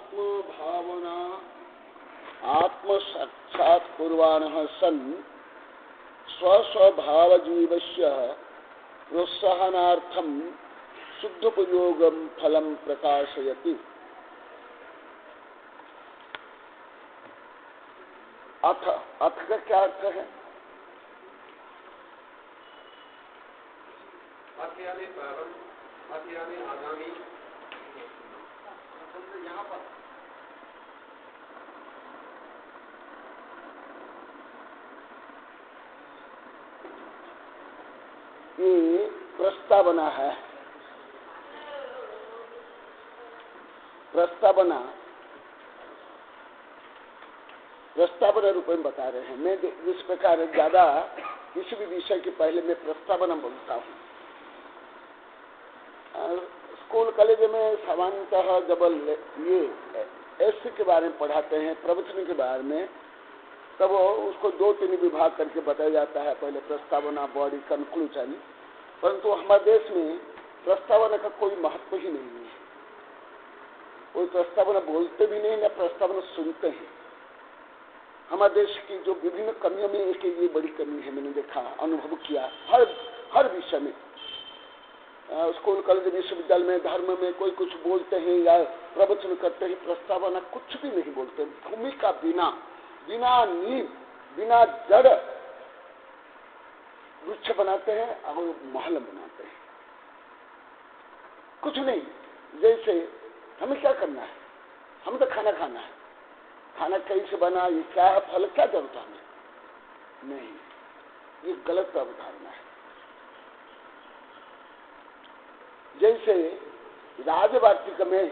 आत्म भावना आत्म साक्षात कुर्वाणः सन् स्वस्वभाव जीवस्य प्रोत्साहनार्थं शुद्धोपयोगं फलं प्रकाशयति। अथ अथ का क्या अर्थ है? अथ यानी प्रारंभ, अथ यानी आगामी। यहाँ पर ये प्रस्तावना है। प्रस्तावना रूप में बता रहे हैं। मैं इस प्रकार ज्यादा किसी भी विषय के पहले मैं प्रस्तावना बोलता हूँ। स्कूल कॉलेज में सामान्यतः जब ये ऐसे के बारे में पढ़ाते हैं, प्रवचन के बारे में, तब उसको 2-3 विभाग करके बताया जाता है। पहले प्रस्तावना, बॉडी, कंक्लूजन। परंतु हमारे देश में प्रस्तावना का कोई महत्व ही नहीं है। कोई प्रस्तावना बोलते भी नहीं, न प्रस्तावना सुनते हैं। हमारे देश की जो विभिन्न कमियों में एक ये बड़ी कमी है, मैंने देखा, अनुभव किया हर विषय में। स्कूल, कॉलेज, विश्वविद्यालय में, धर्म में कोई कुछ बोलते हैं या प्रवचन करते हैं, प्रस्तावना कुछ भी नहीं बोलते। भूमिका बिना नींव, बिना जड़ वृक्ष बनाते हैं और महल बनाते हैं। कुछ नहीं। जैसे हमें क्या करना है? हमें तो खाना खाना है। खाना कैसे बना, ये क्या है, फल क्या जरूरत है हमें? नहीं, ये गलत अवधारणा है। जैसे राजवाटिका में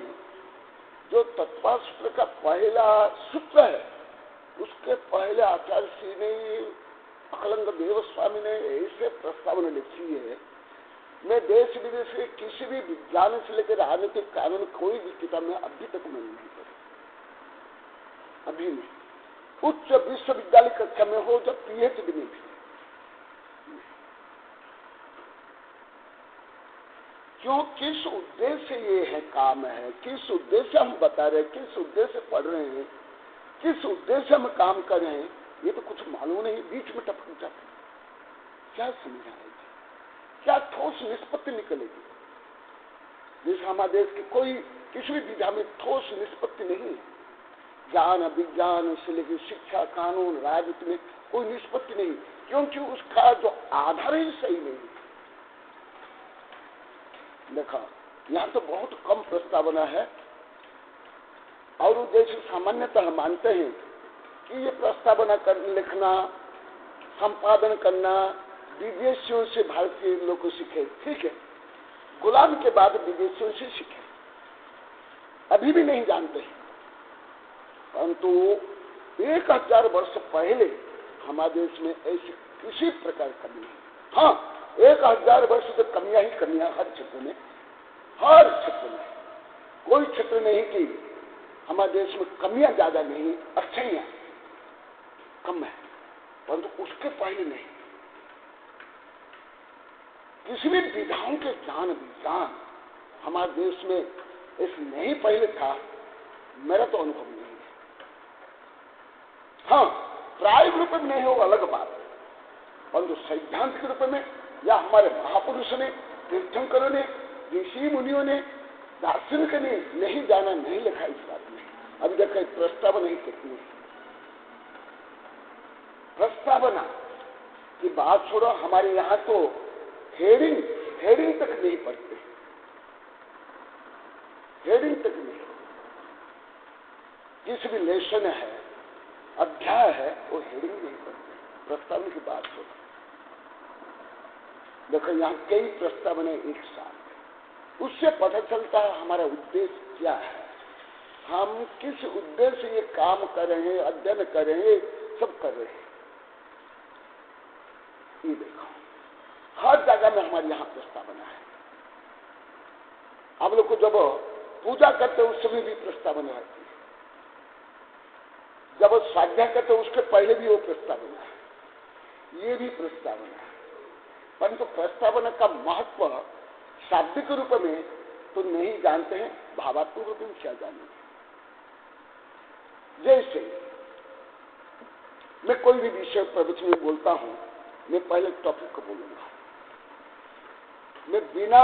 जो तत्वशास्त्र का पहला सूत्र है, उसके पहले आचार्य श्री ने, अकलंग देव स्वामी ने ऐसे प्रस्तावना लिखी है। मैं देश विदेश के किसी भी विज्ञान से लेकर राजनीतिक कानून कोई भी किताब में अभी तक मैंने नहीं पढ़ी। अभी नहीं। उच्च विश्वविद्यालय कक्षा में हो, जब पीएचडी में भी। क्यों? किस उद्देश्य ये है काम है, किस उद्देश्य हम बता रहे हैं, किस उद्देश्य पढ़ रहे हैं, किस उद्देश्य हम काम कर रहे हैं, ये तो कुछ मालूम नहीं। बीच में टपक जाता है। क्या समझाएगी? क्या ठोस निष्पत्ति निकलेगी? जैसे हमारे देश की कोई किसी भी विधा में ठोस निष्पत्ति नहीं है। ज्ञान, विज्ञान से लेकर शिक्षा, कानून, राजनीति में कोई निष्पत्ति नहीं, क्योंकि उसका जो आधार ही सही नहीं। देखा, यहाँ तो बहुत कम प्रस्तावना है। और जैसे सामान्यतः मानते हैं कि ये प्रस्तावना लिखना, संपादन करना विदेशियों से भारतीय लोग को सीखे। ठीक है, गुलाम के बाद विदेशियों से सीखे, अभी भी नहीं जानते हैं। परंतु 1000 वर्ष पहले हमारे देश में ऐसी किसी प्रकार की कमी नहीं। हाँ, 1000 वर्ष से कमियां ही कमियां हर क्षेत्र में, हर क्षेत्र में। कोई क्षेत्र नहीं कि हमारे देश में कमियां ज्यादा नहीं, अच्छाइयां कम है, परंतु उसके पहले नहीं। किसी भी विधाओं के ज्ञान, विज्ञान हमारे देश में ऐसे नहीं पहले था, मेरा तो अनुभव नहीं है। हाँ, प्रायोगिक रूप में नहीं हो, अलग बात है, परंतु सैद्धांतिक रूप में या हमारे महापुरुषों ने, तीर्थंकरों ने, ऋषि मुनियों ने, दार्शनिक ने नहीं जाना, नहीं लिखा इस बात में। अभी देखा प्रस्तावना ही कितनी है। प्रस्तावना की बात छोड़ो, हमारे यहाँ तो हेडिंग तक नहीं पढ़ते। हेडिंग तक नहीं। किसी भी लेसन है, अध्याय है, वो हेडिंग नहीं पढ़ते। प्रस्तावना की बात छोड़ो। देखो, यहाँ कई प्रस्तावना एक साथ, उससे पता चलता है हमारा उद्देश्य क्या है, हम किस उद्देश्य से ये काम कर रहे हैं, अध्ययन कर रहे हैं, सब कर रहे हैं। ये देखो, हर जगह में हमारे यहाँ प्रस्तावना है। आप लोग को जब पूजा करते हो उस समय भी प्रस्तावना रहती है, जब स्वाध्याय करते हो उसके पहले भी वो प्रस्तावना है, ये भी प्रस्तावना है। परंतु प्रस्तावना का महत्व शाब्दिक रूप में तो नहीं जानते हैं, भावात्मक रूप में क्या जानेंगे। जैसे मैं कोई भी विषय प्रवचन में बोलता हूं, मैं पहले टॉपिक को बोलूंगा।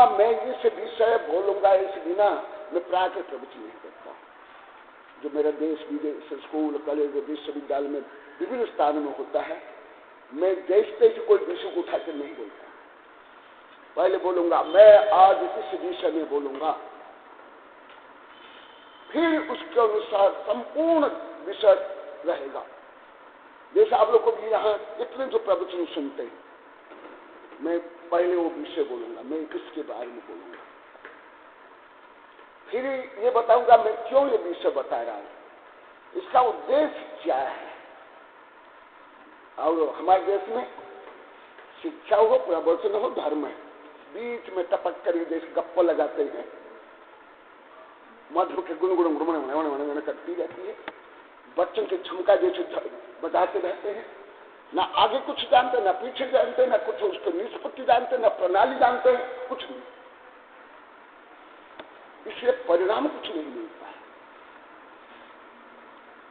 मैं इस विषय बोलूंगा इस बिना मैं प्राय के प्रवचन नहीं करता हूं। जो मेरा देश विदेश स्कूल कॉलेज विश्वविद्यालय में विभिन्न स्थानों में होता है, मैं जैसे तैसे कोई विषय को उठा कर नहीं बोलता। पहले बोलूंगा मैं आज इस विषय में बोलूंगा, फिर उसके अनुसार संपूर्ण विषय रहेगा। जैसे आप लोग को भी यहाँ इतने जो प्रवचन सुनते हैं, मैं पहले वो विषय बोलूंगा, मैं किसके बारे में बोलूंगा, फिर ये बताऊंगा मैं क्यों ये विषय बता रहा हूं, इसका उद्देश्य क्या है। और हमारे देश में शिक्षा हो, प्रवचन हो, धर्म है, बीच में टपक कर ये जैसे गप्पा लगाते हैं, मधु के गुनगुण गुणगुण करती रहती है, बच्चों के झुमका जैसे बजाते रहते हैं, ना आगे कुछ जानते, ना पीछे जानते, ना कुछ उसको निष्पत्ति जानते, ना प्रणाली जानते हैं, कुछ नहीं। इसलिए परिणाम कुछ नहीं मिलता है।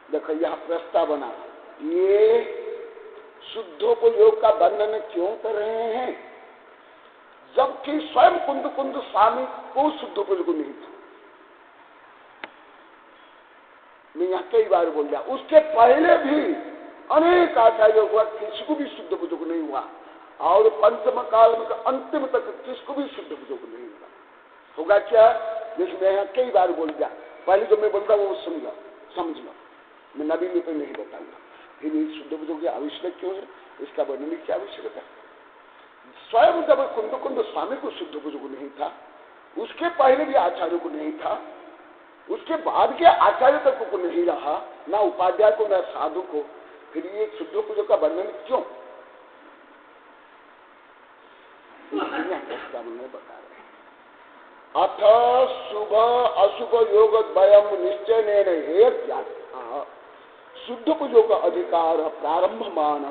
देखो यहाँ प्रस्ताव बना, ये शुद्धोपयोग का वर्णन क्यों कर रहे हैं, जबकि स्वयं कुंद स्वामी को शुद्धोपयोग नहीं था। मैं यहाँ कई बार बोल दिया, उसके पहले भी अनेक आचार्य हुआ, किसी भी शुद्ध बुजुर्ग नहीं हुआ, और पंचम काल में अंतिम तक किसको भी शुद्ध बुजुर्ग नहीं हुआ। होगा क्या, जैसे मैं यहाँ कई बार बोल दिया, पहले जो मैं बोलता हूँ वो समझ लो, मैं नवीन पे नहीं बताऊंगा। फिर शुद्ध बुजुर्ग की आवश्यक क्यों है, इसका वर्णन की आवश्यकता है। स्वयं जब कुंद स्वामी को शुद्ध बुजुर्ग नहीं था, उसके पहले भी आचार्य को नहीं था, उसके बाद के आचार्य तक को नहीं रहा, ना उपाध्याय को ना साधु को, फिर ये शुद्ध पूजो का वर्णन क्यों, बता रहे हैं। अथ शुभ अशुभ योग द्वयम निश्चय हे ज्ञात शुद्ध पूजो का अधिकार प्रारंभ मान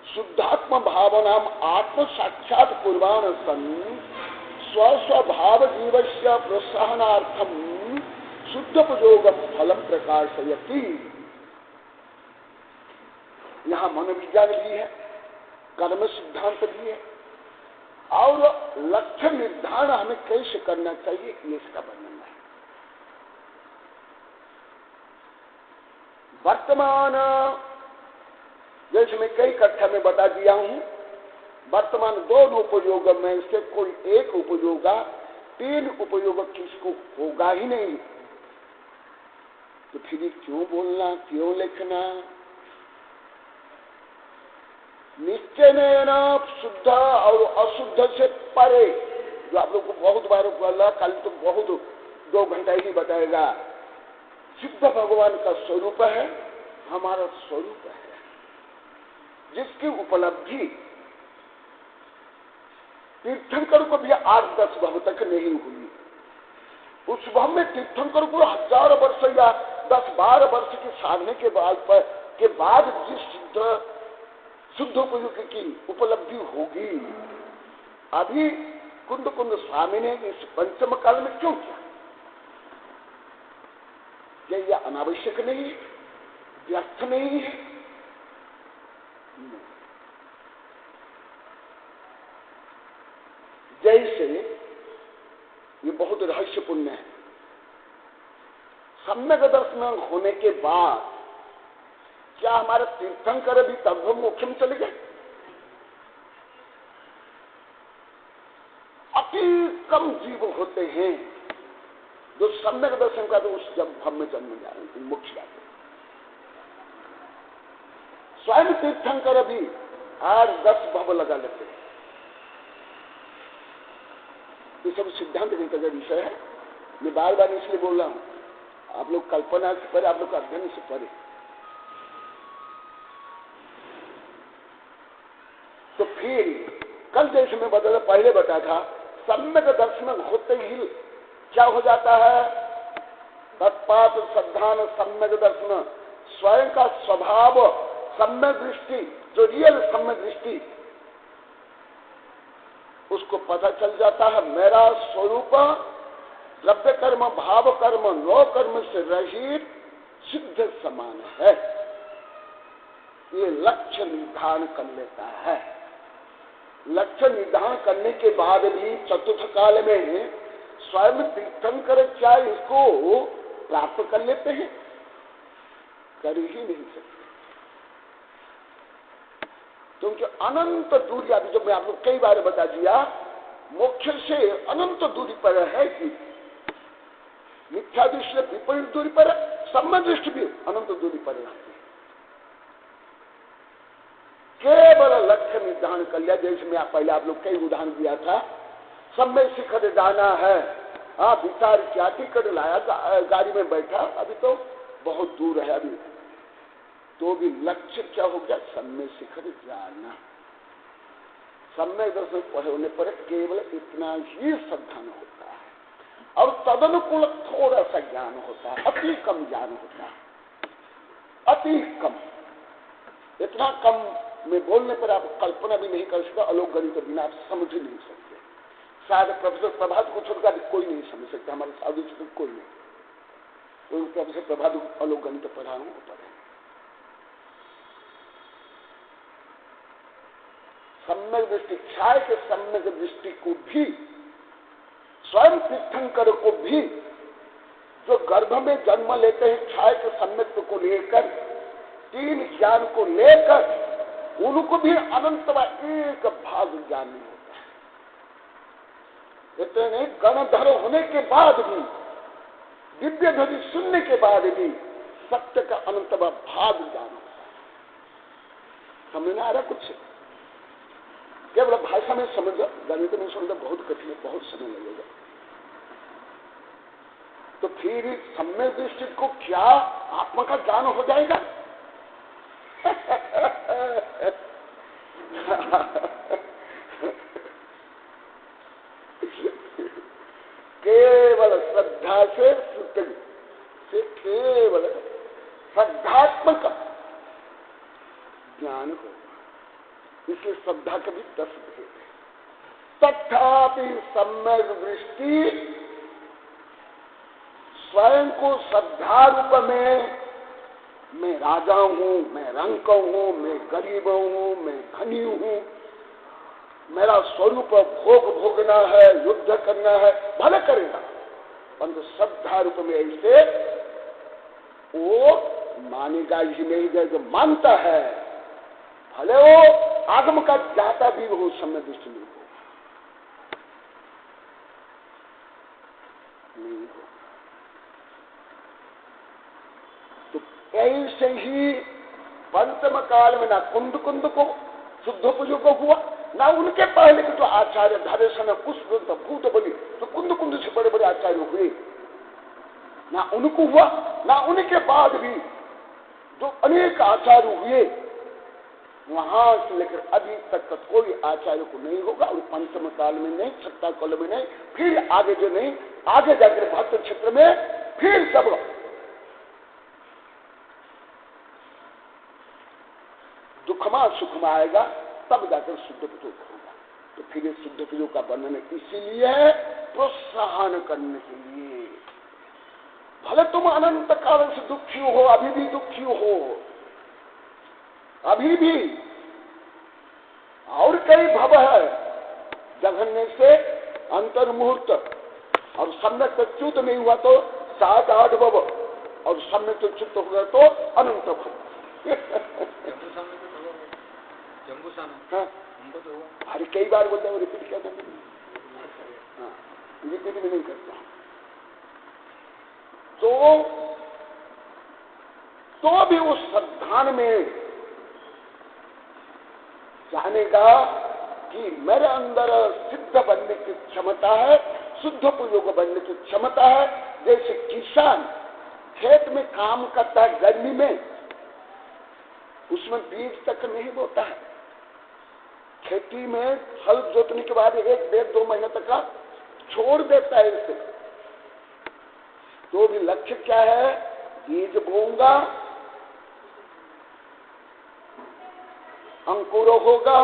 शुद्धात्म भावना आत्म साक्षात पूर्वान सन स्वस्वभाव जीवस्य प्रोत्साहनार्थम शुद्ध प्रयोग फलम प्रकाशयति। यहाँ मनोविज्ञान भी है, कर्म सिद्धांत भी है, और लक्ष्य निर्धारण हमें कैसे करना चाहिए ये इसका वर्णन है। वर्तमान जैसे मैं कई कक्षा में बता दिया हूं, वर्तमान दोनों उपयोग में से कोई एक उपयोग, तीन उपयोग किसको होगा ही नहीं, तो फिर क्यों बोलना, क्यों लिखना। निश्चय शुद्ध और अशुद्ध से परे, जो आप लोग को बहुत बार बोला, कल तो बहुत 2 घंटा ही बताएगा। सिद्ध भगवान का स्वरूप है, हमारा स्वरूप है, जिसकी उपलब्धि तीर्थंकर को भी 8-10 भव तक नहीं हुई। उस भव में तीर्थंकर को 1000 वर्ष या 10-12 वर्ष के साधने के बाद जिस शुद्ध उपयोग की उपलब्धि होगी, अभी कुंद स्वामी ने इस पंचम काल में क्यों किया? क्या यह अनावश्यक नहीं है, व्यर्थ नहीं है? जैसे ये बहुत रहस्यपूर्ण है, सम्यक दर्शन होने के बाद क्या हमारे तीर्थंकर भी तद्भव मोक्ष में चले गए? अति कम जीव होते हैं जो सम्यक दर्शन का तो उस जब भव में जन्म जा रहे हैं, मोक्ष जाते हैं। स्वयं तीर्थंकर भी 8-10 भव लगा लेते हैं। ये सब सिद्धांत का विषय है, मैं बार बार इसलिए बोल रहा हूं, आप लोग कल्पना से परे, आप लोग अध्ययन से परे। तो फिर कल जैसे मैं पहले बताया था, सम्यक दर्शन होते ही क्या हो जाता है? तत्पात श्रद्धान सम्यक दर्शन, स्वयं का स्वभाव सम्यक दृष्टि, जो रियल सम्यक दृष्टि, उसको पता चल जाता है। मेरा स्वरूप द्रव्य कर्म भाव कर्म 9 कर्म से रहित सिद्ध समान है, ये लक्ष्य निर्धारण कर लेता है। लक्ष्य निर्धारण करने के बाद भी चतुर्थ काल में स्वयं तीर्थंकर क्या इसको प्राप्त कर लेते हैं? कर ही नहीं सकते, क्योंकि अनंत दूरी, अभी जो मैं आपको कई बार बता दिया, मोक्ष से अनंत दूरी पर है कि मिथ्या दृष्टि से विपरीत दूरी पर है, सम्यक दृष्टि भी अनंत दूरी पर रहती है। केवल लक्ष्य निर्धारण कर लिया, जैसे मैं पहले आप लोग कई उदाहरण दिया था, सम्यक शिखर जाना है, हाँ विचार किया, टिकट लाया, गाड़ी में बैठा, अभी तो बहुत दूर है, अभी तो भी लक्ष्य क्या हो गया? सम्यक शिखर जाना। सम्यक दर्शन होने पर केवल इतना ही सावधान होता है, और तदनुकूल थोड़ा सा ज्ञान होता है, अति कम ज्ञान होता है, अति कम। इतना कम में बोलने पर आप कल्पना भी नहीं कर सकते, अलोक गणित के बिना आप समझ ही नहीं सकते। शायद प्रोफेसर प्रभात को छोड़कर कोई नहीं समझ सकता, हमारे साधु कोई नहीं, कोई प्रोफेसर प्रभात अलोक गणित पढ़ा हूं पढ़े। सम्यक दृष्टि, क्षय के सम्यक दृष्टि को भी, स्वयं तीर्थंकर को भी, जो गर्भ में जन्म लेते हैं क्षय के सम्यक को लेकर, तीन ज्ञान को लेकर, उनको भी अनंत एक भाग ज्ञान नहीं होता है। इतने गणधर होने के बाद भी, दिव्य ध्वनि सुनने के बाद भी सत्य का अनंत भाग ज्ञान होता है। समझ में आ रहा कुछ? केवल भाषा में समझ, गणित में समझ बहुत कठिन है, बहुत समय लगेगा। तो फिर सम्यक दृष्टि को क्या आत्मा का ज्ञान हो जाएगा? केवल श्रद्धा से केवल श्रद्धात्मक ज्ञान होगा। इसलिए श्रद्धा के भी 10 भेद है। तथापि सम्यक दृष्टि स्वयं को श्रद्धा रूप में, मैं राजा हूं, मैं रंक हूं, मैं गरीब हूं, मैं धनी हूं, मेरा स्वरूप भोग भोगना है, युद्ध करना है, भले करेगा, परंतु श्रद्धा रूप में ऐसे वो मानेगा ही नहीं। जो मानता है, भले वो आगम का ज्ञाता भी हो, सम्यक दृष्टि नहीं हो, नहीं हो। तो ऐसे ही पंचम काल में ना कुंद को शुद्ध पूजो को हुआ, ना उनके पहले के जो आचार्य धरेशन पुष्प भूत बलि, तो कुंद से बड़े बड़े आचार्य हुए, ना उनको हुआ, ना उनके बाद भी जो अनेक आचार्य हुए, वहां से लेकर अभी तक का कोई आचार्य को नहीं होगा। और पंचम काल में नहीं, छठा काल में नहीं, फिर आगे जो नहीं, आगे जाकर भक्त क्षेत्र में फिर सब दुखमा सुखमा आएगा, तब जाकर शुद्ध प्रयोग होगा। तो फिर ये शुद्ध प्रयोग का वर्णन इसीलिए है, प्रोत्साहन करने के लिए। भले तुम अनंत काल से दुखी हो, अभी भी दुखी हो, अभी भी, और कई भव है, जघन्य से अंतर्मुहूर्त, और सम्यक च्युत नहीं हुआ तो 7-8 भव, और सम्यक च्युत हो गया तो अनंत भव। हाँ, अरे कई बार बोलते हैं, रिपीट क्या करते हैं? हाँ, रिपीट भी नहीं करता। तो भी उस श्रद्धान में जानेगा कि मेरे अंदर सिद्ध बनने की क्षमता है, शुद्ध प्रयोग बनने की क्षमता है। जैसे किसान खेत में काम करता है गर्मी में, उसमें बीज तक नहीं बोता है, खेती में हल जोतने के बाद 1-1.5-2 महीने तक का छोड़ देता है इसे। तो भी लक्ष्य क्या है? बीज बोऊंगा, अंकुर होगा,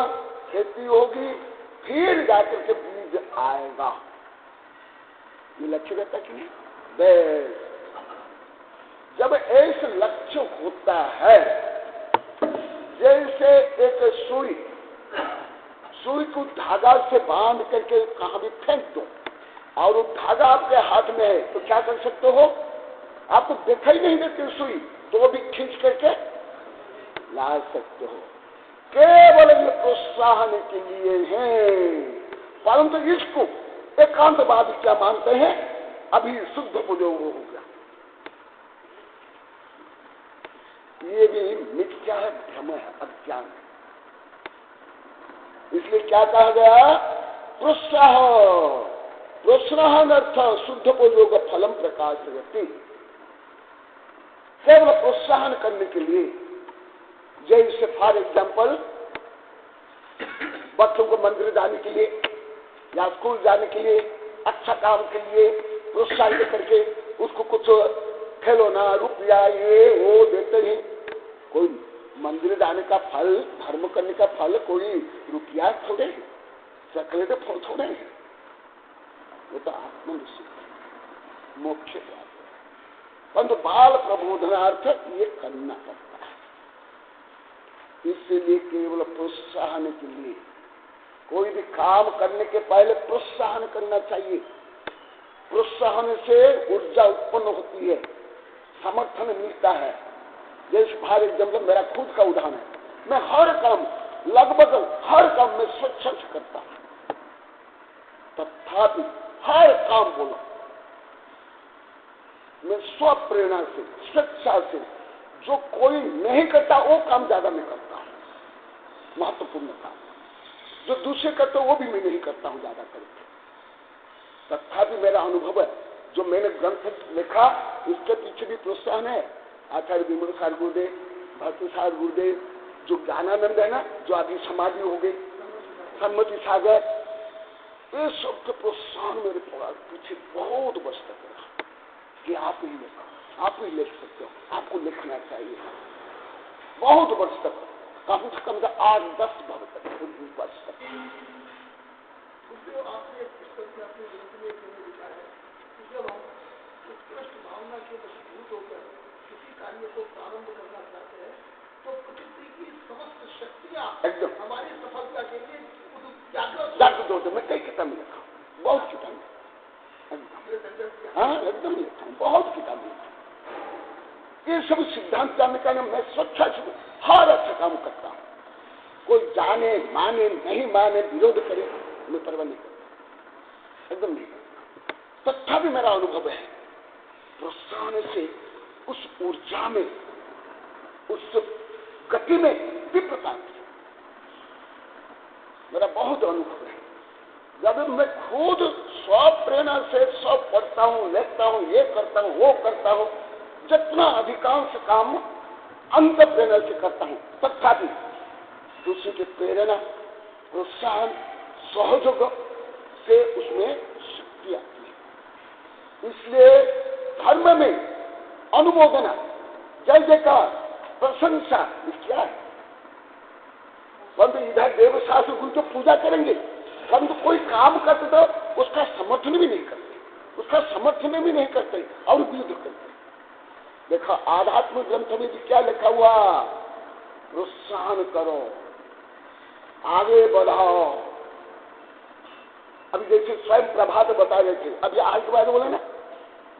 खेती होगी, फिर जाकर के बीज आएगा। ये लक्ष्य रहता कि नहीं? जब ऐसे ऐसे होता है जैसे एक सुई को धागा से बांध करके कहां भी फेंक दो और वो धागा आपके हाथ में है तो क्या कर सकते हो? आपको देखा ही नहीं देती सुई तो वो भी खींच करके ला सकते हो। केवल ये प्रोत्साहन के लिए है, परंतु इसको एकांतवादी क्या मानते हैं? अभी शुद्ध उपयोग हो गया। ये भी मिथ्या है, भ्रम है, अज्ञान है। इसलिए क्या कहा गया? प्रोत्साहन अर्थ शुद्ध उपयोग फलम प्रकाश रहती। केवल प्रोत्साहन करने के लिए, जैसे फॉर एग्जाम्पल बच्चों को मंदिर जाने के लिए या स्कूल जाने के लिए, अच्छा काम के लिए प्रोत्साहित करके उसको कुछ खिलौना रुपया ये वो देते हैं। कोई मंदिर जाने का फल, धर्म करने का फल कोई रुपया थोड़े है, चॉकलेट फल थोड़े है, वो तो आत्मनिश्चित मोक्ष प्राप्त है। परंतु बाल प्रबोधनार्थ ये करना पड़ता है। इसलिए केवल प्रोत्साहन के लिए, कोई भी काम करने के पहले प्रोत्साहन करना चाहिए। प्रोत्साहन से ऊर्जा उत्पन्न होती है, समर्थन मिलता है। जैसे फॉर एग्जाम्पल मेरा खुद का उदाहरण है, मैं हर काम, लगभग हर काम में स्वेच्छा से करता हूं, तथापि हर काम बोला मैं स्व प्रेरणा से, स्वेच्छा से, जो कोई नहीं करता वो काम ज्यादा मैं करता हूं। महत्वपूर्ण काम जो दूसरे करते वो भी मैं नहीं करता हूं ज्यादा करके। तथापि मेरा अनुभव है, जो मैंने ग्रंथ लिखा उसके पीछे भी प्रोत्साहन है। आचार्य विमल सार गुरुदेव, भक्ति सार गुरुदेव, जो ज्ञानानंद है ना, जो अभी समाधि हो गई, सम्मति सागर, ये सब के प्रोत्साहन मेरे पीछे बहुत वर्ष तक रहा कि आप ही लिखो, आप ही लिख सकते हो, आपको लिखना चाहिए। बहुत वर्ष तक, कम से कम 8-10 वर्ष तक। आपने पुस्तक में अपने ग्रंथ में लिखा है कि जब हम उत्कृष्ट भावना के वशीभूत होकर किसी कार्य को प्रारंभ करना चाहते हैं तो प्रकृति की समस्त शक्तियां हमारी सफलता के लिए जागृत होते। मैं कई किताब में लिखा हूँ, बहुत किताब में, हाँ एकदम लिखा हूँ, बहुत किताब लिखा। ये सब सिद्धांत जानने का मैं स्वच्छा से हर अच्छा काम करता हूँ। कोई जाने माने नहीं माने, विरोध करे, मैं परवाह नहीं करता, एकदम नहीं करता। तथापि मेरा अनुभव है प्रोत्साहन से उस ऊर्जा में, उस गति में तीव्रता मेरा बहुत अनुभव है। जब मैं खुद स्व प्रेरणा से सब पढ़ता हूँ, लिखता हूँ, ये करता हूँ, वो करता हूँ, जितना अधिकांश काम अंत प्रेरणा से करता हूँ, तथापि दूसरे की प्रेरणा, प्रोत्साहन, सहयोग से उसमें शक्ति आती है। इसलिए धर्म में अनुमोदना, जय जयकार, प्रशंसा क्या है? परंतु इधर देव शास्त्र उनको पूजा करेंगे, परंतु कोई काम करते तो उसका समर्थन भी नहीं करते, उसका समर्थन भी नहीं करते और विरोध करते। देखा आध्यात्म ग्रंथ में भी क्या लिखा हुआ? प्रोत्साहन करो, आगे बढ़ाओ। अभी जैसे स्वयं प्रभात बता रहे थे, अभी आज के बाद बोले ना,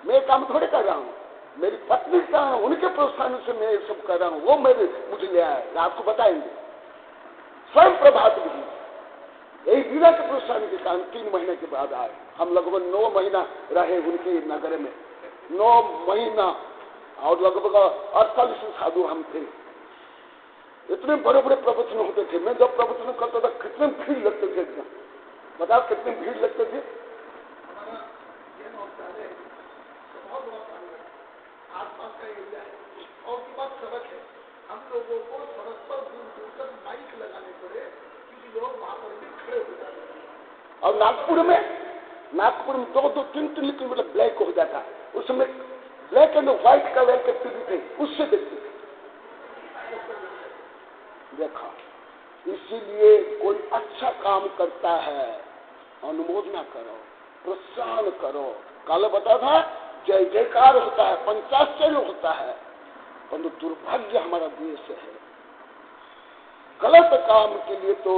मैं काम थोड़े कर रहा हूँ, मेरी पत्नी का उनके प्रोत्साहन से मैं सब कर रहा हूँ, वो मुझे ले आए, आपको बताएंगे। स्वयं प्रभात भी यही वीरा के प्रोत्साहन के कारण 3 महीने के बाद आए। हम लगभग 9 महीना रहे उनके नगर में, 9 महीना, और लगभग 48 साधु हम थे। इतने बड़े बड़े प्रवचन होते थे। मैं जब प्रवचन करता था कितने भीड़ लगते थे, एकदम बताओ कितने भीड़ लगते थे। आसपास का एरिया है और की बात सड़क है, हम लोगों को सड़क पर दूर दूर तक माइक लगाने पड़े क्योंकि लोग वहां पर भी खड़े हो जाते हैं। और नागपुर में 2-3 किलोमीटर ब्लैक हो जाता, उसमें ब्लैक एंड व्हाइट कलर के टीवी थे, उससे देखते थे। देखा, इसीलिए कोई अच्छा काम करता है अनुमोदना करो, प्रोत्साहन करो। कल बता था जय जयकार होता है, पंचाश्चर्य होता है, परंतु दुर्भाग्य हमारा देश है, गलत काम के लिए तो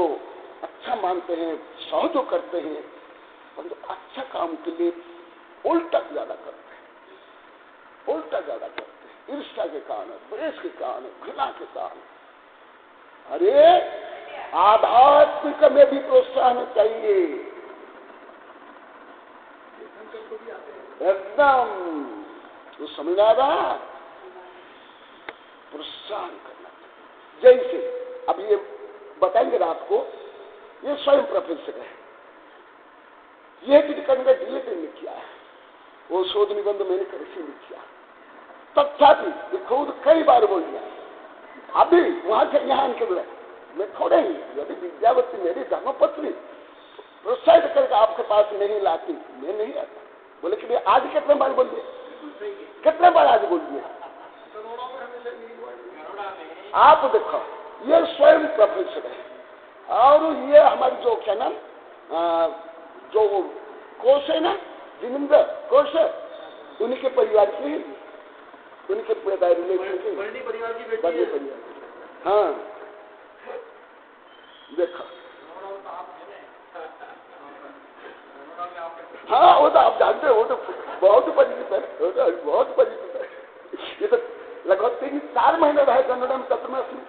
अच्छा मानते हैं, सहयोग करते हैं, परंतु अच्छा काम के लिए उल्टा ज्यादा करते हैं, उल्टा ज्यादा करते हैं, ईर्ष्या के कारण, द्वेष के कारण, घृणा के कारण। अरे आध्यात्मिक में भी प्रोत्साहन चाहिए, एकदम तो समझ आ रहा, प्रोत्साहन करना। जैसे अब ये बताएंगे रात को, ये स्वयं प्रोफेसर है, ये भी करने का डिलेट नहीं किया है, वो शोध निबंध मैंने कैसे नहीं किया, तथापि ये खुद कई बार बोल दिया। अभी वहां से यहाँ के बोले मैं थोड़े ही, यदि विद्यावती मेरी धर्मपत्नी प्रोत्साहित करके आपके पास नहीं लाती, मैं नहीं आता। बोले कि आज कितने बार बोल दिए, कितने बार आज बोल दिया। आप देखो ये स्वयं प्रोफेसर है, और ये हमारी जो क्या नाम जो कोश है ना, जिनेंद्र कोश, उन्हीं के परिवार की, उनके परिवार की, हाँ देखो, हाँ वो तो आप जानते हो, वो तो बहुत परिचित है, वो तो बहुत परिचित है। ये तो लगभग 3-4 महीने रहे कन्नड़ में, तत्मस में।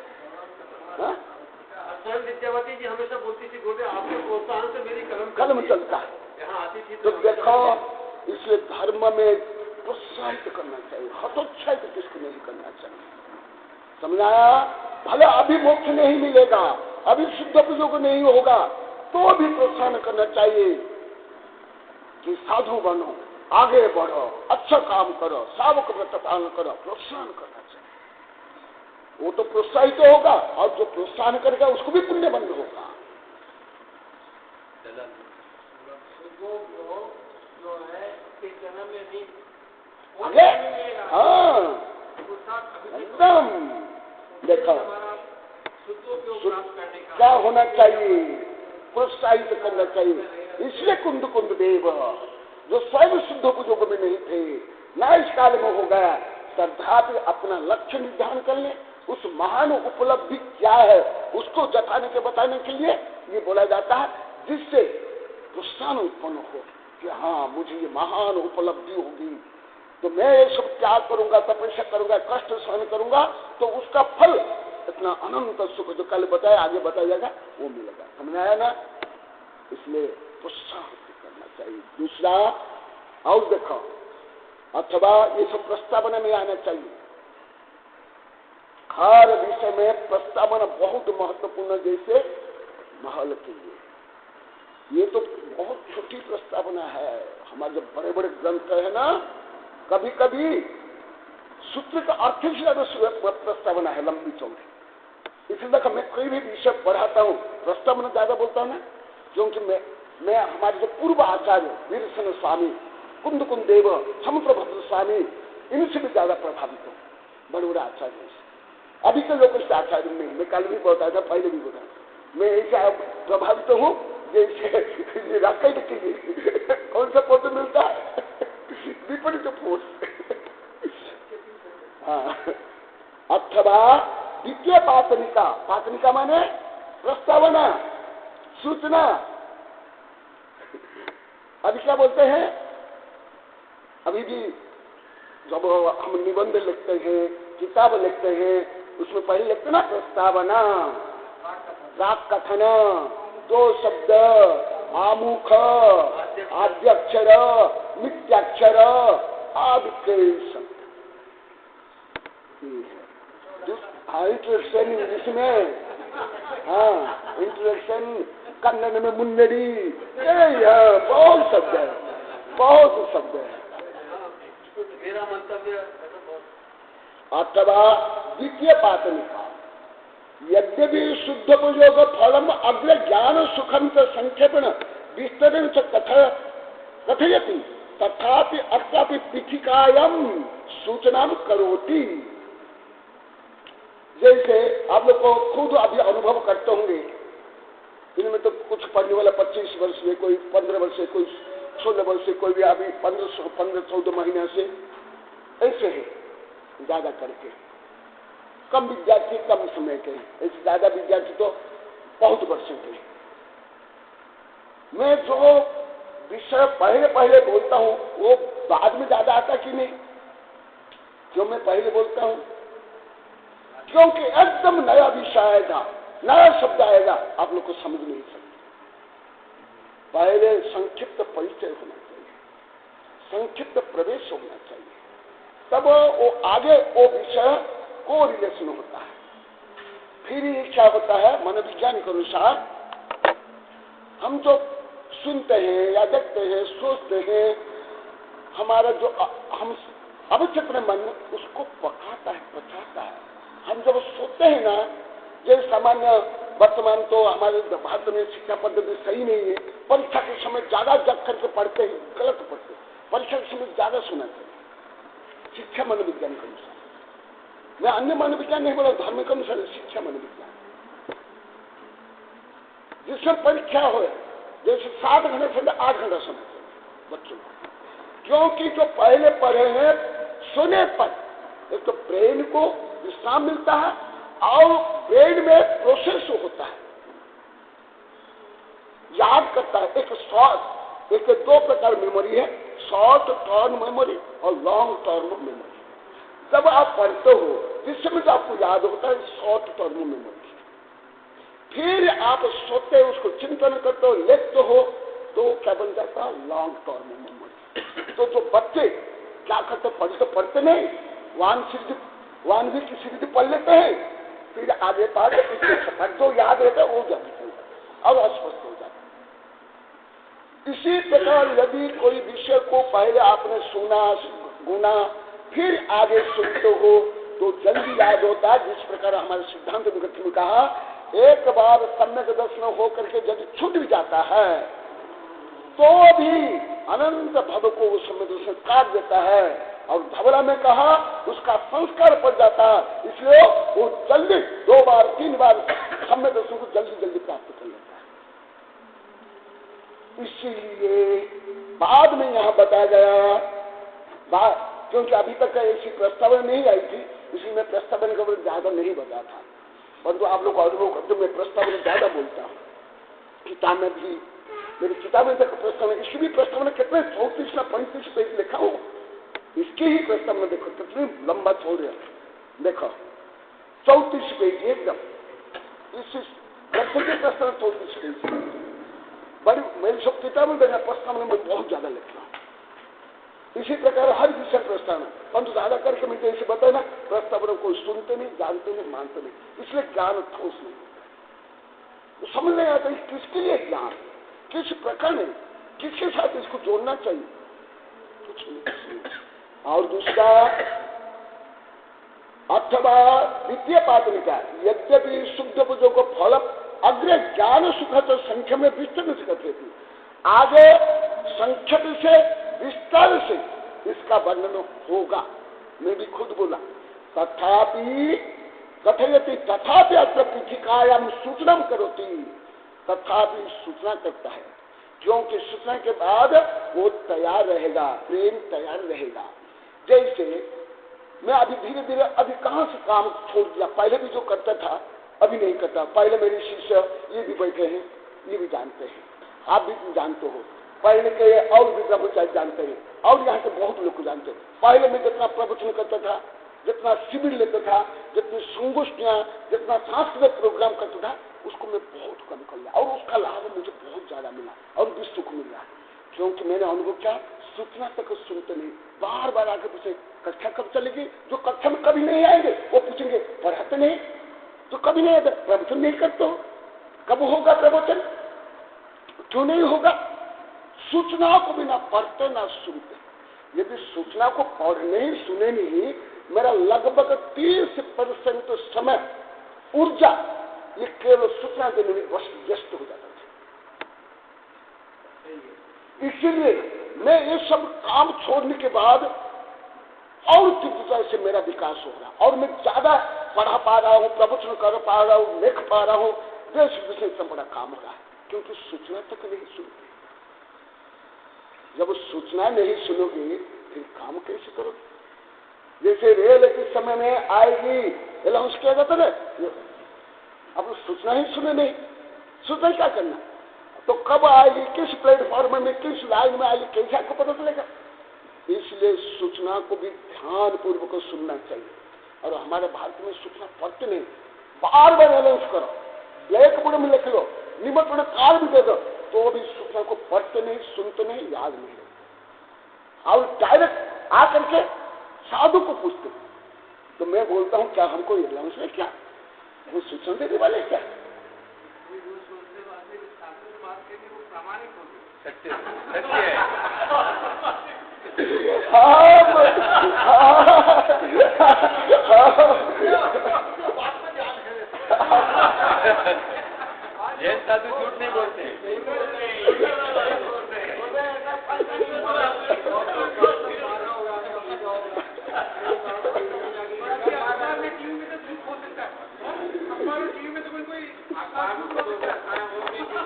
स्वयं विद्यावती जी हमेशा बोलती थी, बोले आपके प्रोत्साहन से मेरी कलम चलता है। यहाँ आती थी तो देखो, इसलिए धर्म में प्रोत्साहित करना चाहिए, हतोत्साहित किसको नहीं करना चाहिए, समझाया। भले अभी मोक्ष नहीं मिलेगा, अभी शुद्ध प्रयोग नहीं होगा, तो भी प्रोत्साहन करना चाहिए कि साधु बनो, आगे बढ़ो, अच्छा काम करो, सावक व्रत पालन करो, प्रोत्साहन करना चाहिए। वो तो प्रोत्साहित तो होगा, और जो प्रोत्साहन करेगा उसको भी पुण्य बंद होगा। आगे हाँ एकदम देखो क्या होना चाहिए, प्रोत्साहित करना चाहिए। इसलिए कुंद कुंद देव जो स्वयं शुद्ध उपयोग में नहीं थे, न इस काल में हो गया, तथापि अपना लक्ष्य निर्धारण कर ले, उस महान उपलब्धि क्या है उसको जताने के बताने के लिए ये बोला जाता है, जिससे प्रोत्साहन उत्पन्न हो कि हाँ मुझे ये महान उपलब्धि होगी, तो मैं ये सब त्याग करूंगा, तपस्या करूंगा, कष्ट सहन करूंगा, तो उसका फल इतना अनंत सुख जो कल बताया, आगे बताया जाएगा, वो मिलेगा। समझ आया ना? इसलिए प्रोत्साहन करना चाहिए। दूसरा और देखो, अथवा ये सब प्रस्तावना में आना चाहिए। हर विषय में प्रस्तावना बहुत महत्वपूर्ण, जैसे महल के लिए ये तो बहुत छोटी प्रस्तावना है। हमारे जो बड़े बड़े ग्रंथ है ना, कभी कभी सूत्र का अर्थ से ज्यादा प्रस्तावना है, लंबी चौड़ी। इसलिए देखो, मैं कोई भी विषय पढ़ाता हूँ प्रस्तावना ज्यादा बोलता हूँ ना, क्योंकि मैं हमारे जो पूर्व आचार्य वीरसेन स्वामी, कुंद कुंद देव, समुद्रभद्र स्वामी, इनसे भी ज्यादा प्रभावित हूँ, बड़े बड़े आचार्य से। अभी के लोग इससे आचार्य नहीं, मैं कल भी बताया था, पहले भी बताया, मैं ऐसा प्रभावित हूँ जैसे राकेट के लिए कौन सा पोस्ट मिलता है, विपरीत पोस्ट। हाँ, अथवा द्वितीय पातनिका, पातनिका माने प्रस्तावना, सूचना। अभी क्या बोलते हैं, अभी भी जब हम निबंध लिखते हैं, किताब लिखते हैं, उसमें पहले लिखते ना प्रस्तावना, राग कथन, 2 शब्द, आमुख, आद्याक्षर, मिथ्याक्षर, आदि के शब्द। हाँ, इंट्रोडक्शन इंग्लिश में, हाँ इंट्रोडक्शन कन्नड़ में मुन्नड़ी, बहुत शब्द है, बहुत शब्द है। मेरा मंतव्य अथवा द्वितीय पातनिका, यद्यपि शुद्ध प्रयोग फलम अग्र ज्ञान सुखम च संक्षेपण विस्तरण च कथयति, तथापि अत्रापि पीठिकायां सूचना करोति। जैसे आप लोग को खुद अभी अनुभव करते होंगे, इनमें तो कुछ पढ़ने वाला 25 वर्ष से, कोई 15 वर्ष से, कोई 16 वर्ष से, कोई भी अभी 15-14 महीने से, ऐसे है ज्यादा करके। कम विद्यार्थी कम समय के हैं, इससे ज्यादा विद्यार्थी तो बहुत वर्षों के हैं। मैं जो विषय पहले पहले बोलता हूँ वो बाद में ज्यादा आता कि नहीं? क्यों मैं पहले बोलता हूँ? क्योंकि एकदम नया विषय आएगा, नया शब्द आएगा, आप लोग को समझ नहीं सकते। पहले संक्षिप्त परिचय होना चाहिए, संक्षिप्त प्रवेश होना चाहिए, तब वो आगे वो विषय को रिलेशन होता है। फिर ये क्या होता है, मनोविज्ञान के अनुसार हम जो सुनते हैं या देखते हैं, सोचते हैं, हमारा जो हम अवचेतन मन उसको पकाता है, पचाता है। हम जब सोते हैं ना, जैसे सामान्य वर्तमान तो हमारे भारत में शिक्षा पद्धति सही नहीं है, परीक्षा के समय ज्यादा जग करके पढ़ते हैं, गलत पढ़ते हैं। परीक्षा के समय ज्यादा सुना चाहिए, शिक्षा मनोविज्ञान के अनुसार। मैं अन्य मनोविज्ञान नहीं बोला, धर्म के अनुसार शिक्षा मनोविज्ञान। जिसमें परीक्षा हो, जैसे 7 घंटे से 8 घंटा सुना चाहिए बच्चों को, क्योंकि जो पहले पढ़े हैं सुने पर एक तो ब्रेन को विश्राम मिलता है और ब्रेन में प्रोसेस होता है, याद करता है। एक 2 प्रकार मेमोरी है, शॉर्ट टर्म मेमोरी और लॉन्ग टर्म मेमोरी। जब आप पढ़ते हो जिस समय तो आपको याद होता है शॉर्ट टर्म मेमोरी, फिर आप सोते हो, उसको चिंतन करते हो, लिखते हो, तो क्या बन जाता है लॉन्ग टर्म मेमोरी। तो जो बच्चे क्या करते, पढ़ते नहीं, वान भी की सीरीज पढ़ लेते हैं, फिर आगे पास जो याद रहता है वो जब और अस्पष्ट हो जाता है। इसी प्रकार यदि कोई विषय को पहले आपने सुना, गुना, फिर आगे सुनते हो तो जल्दी याद होता है। जिस प्रकार हमारे सिद्धांत में कहा, एक बार सम्यक दर्शन हो करके यदि छूट भी जाता है तो भी अनंत भव को उस समय दर्शन काट देता है, और धवला में कहा उसका संस्कार पड़ जाता है, इसलिए वो जल्दी 2 बार 3 बार सम्यक दर्शन को जल्दी जल्दी प्राप्त कर लेता है। इसीलिए बाद में यहाँ बताया गया, क्योंकि अभी तक ऐसी प्रस्तावना नहीं आई थी, इसलिए मैं प्रस्तावना का ज्यादा नहीं बताया था, परंतु आप लोग अनुभव करते मैं प्रस्तावना ज्यादा बोलता हूँ। किताब में भी, मेरी किताब में तक प्रस्तावना, इसकी भी प्रस्तावना कितने 34 या 35 पेज लिखा हो, इसकी ही प्रस्तावना देखो कितनी लंबा छोड़ रहा, देखो 34 पेज एकदम, इस प्रस्तावना 34 पेज बड़ी। मेरी सब किताबों में प्रस्तावना में बहुत ज्यादा लिखा। इसी प्रकार हर विषय प्रस्तावना, परंतु ज्यादा करके मैं जैसे बताया ना, प्रस्तावना को सुनते नहीं, जानते नहीं, मानते नहीं, इसलिए ज्ञान ठोस नहीं, तो समझ नहीं आता किसके लिए ज्ञान, किस प्रकार नहीं, किसके साथ इसको जोड़ना चाहिए, कुछ नहीं। और दूसरा अथवा द्वितीय पातनिका, यद्यपि शुद्ध बुद्धों को फल अग्र ज्ञान सुख तो संख्या में विस्तृत करते थे, आगे संक्षेप से विस्तार से इसका वर्णन होगा। मैं भी खुद बोला, तथापि कथयति तथापि अत्र पीठिकायाम सूचना करोति, तथापि सूचना करता है, क्योंकि सूचना के बाद वो तैयार रहेगा, प्रेम तैयार रहेगा। जैसे मैं अभी धीरे धीरे अधिकांश काम छोड़ दिया, पहले भी जो करता था अभी नहीं करता। पहले मेरे शिष्य ये भी बैठे हैं, ये भी जानते हैं, आप भी जानते हो, पहले के और भी ब्रह्मचारी जानते हैं, और यहाँ से बहुत लोग जानते हैं। पहले मैं जितना प्रवचन करता था, जितना शिविर लेता था, जितनी संगोष्ठियां, जितना सांस्कृतिक प्रोग्राम करता था, उसको मैं बहुत कम कर लिया, और उसका लाभ मुझे बहुत ज्यादा मिला और विश्व को मिला। क्योंकि मैंने अनुभव किया, सूचना तक सुनते नहीं, बार बार आगे पूछे कक्षा कब चलेगी, जो कक्षा में कभी नहीं आएंगे वो पूछेंगे पढ़ाते नहीं, तो कभी नहीं आते, प्रवचन नहीं करते हो, कब होगा प्रवचन, क्यों नहीं होगा। सूचना को भी ना पढ़ते ना सुनते। यदि सूचना को पढ़ने ही सुने नहीं, मेरा लगभग 30% समय ऊर्जा ये केवल सूचना देने में व्यस्त हो जाता था। इसीलिए मैं ये सब काम छोड़ने के बाद और तीव्रता से मेरा विकास हो रहा, और मैं ज्यादा पढ़ा पा रहा हूँ, प्रवचन कर पा रहा हूँ, लिख पा रहा हूँ, देश विदेश से बड़ा काम हो रहा है, क्योंकि सूचना तक नहीं सुनते। जब सूचना नहीं सुनोगे फिर काम कैसे करोगे। जैसे रेल इस समय में आएगी अनाउंस किया जाता ना, अब सूचना ही सुने नहीं, सूचना क्या करना, तो कब आएगी, किस प्लेटफॉर्म में, किस लाइन में आएगी, कैसे आपको पता चलेगा। इसलिए सूचना को भी ध्यान पूर्वक सुनना चाहिए। और हमारे भारत में सूचना पढ़ते नहीं, बार बार अनाउंस करो, ब्लैक बोर्ड में लिख लो, निमंत्रण कार्ड भी दे दो, तो भी सूचना को पढ़ते नहीं, सुनते नहीं, याद नहीं। और डायरेक्ट आकर के साधु को पूछते, तो मैं बोलता हूं क्या हमको अनाउंस है, क्या वो सूचना देने वाले क्या? ये साधु झूठ नहीं बोलते।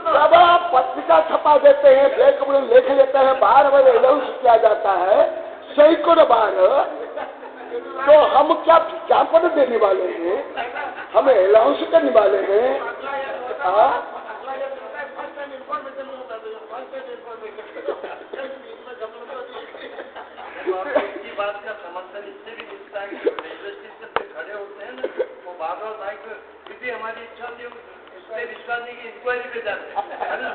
जब आप पत्रिका छपा देते हैं, ब्लैक बोर्ड लिख लेते हैं, बार बार अनाउंस किया जाता है सैकड़ों बार, तो हम क्या विज्ञापन देने वाले हैं, हमें अनाउंस करने वाले हैं। बात का समर्थन इससे भी मिलता है कि रेलवे स्टेशन पे खड़े होते हैं ना, वो बार बार बाइक किसी हमारी इच्छा थी उससे विश्वास नहीं की इंक्वायरी पे जाते,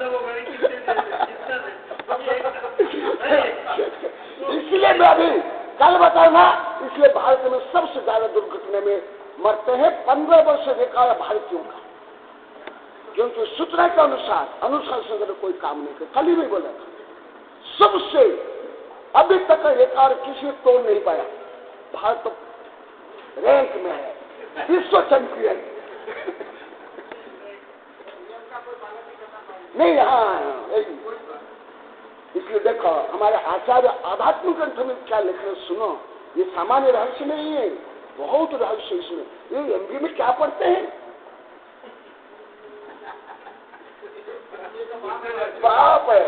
वो गणित इसलिए मैं अभी कल बताऊंगा, इसलिए भारत में सबसे ज्यादा दुर्घटना में मरते हैं 15 वर्ष से बेकार भारतीयों का, क्योंकि सूचना के अनुसार से कोई काम नहीं किया। कल ही नहीं बोला था, सबसे अभी तक रिकॉर्ड किसी ने तोड़ नहीं पाया। भारत तो रैंक में है, विश्व चैंपियन नहीं। हाँ, इसलिए देखो हमारे आचार्य आध्यात्मिक ग्रंथ में क्या लिख रहे, सुनो, ये सामान्य रहस्य नहीं है, बहुत रहस्य इसमें। ये एमबी में क्या पढ़ते हैं, बाप है।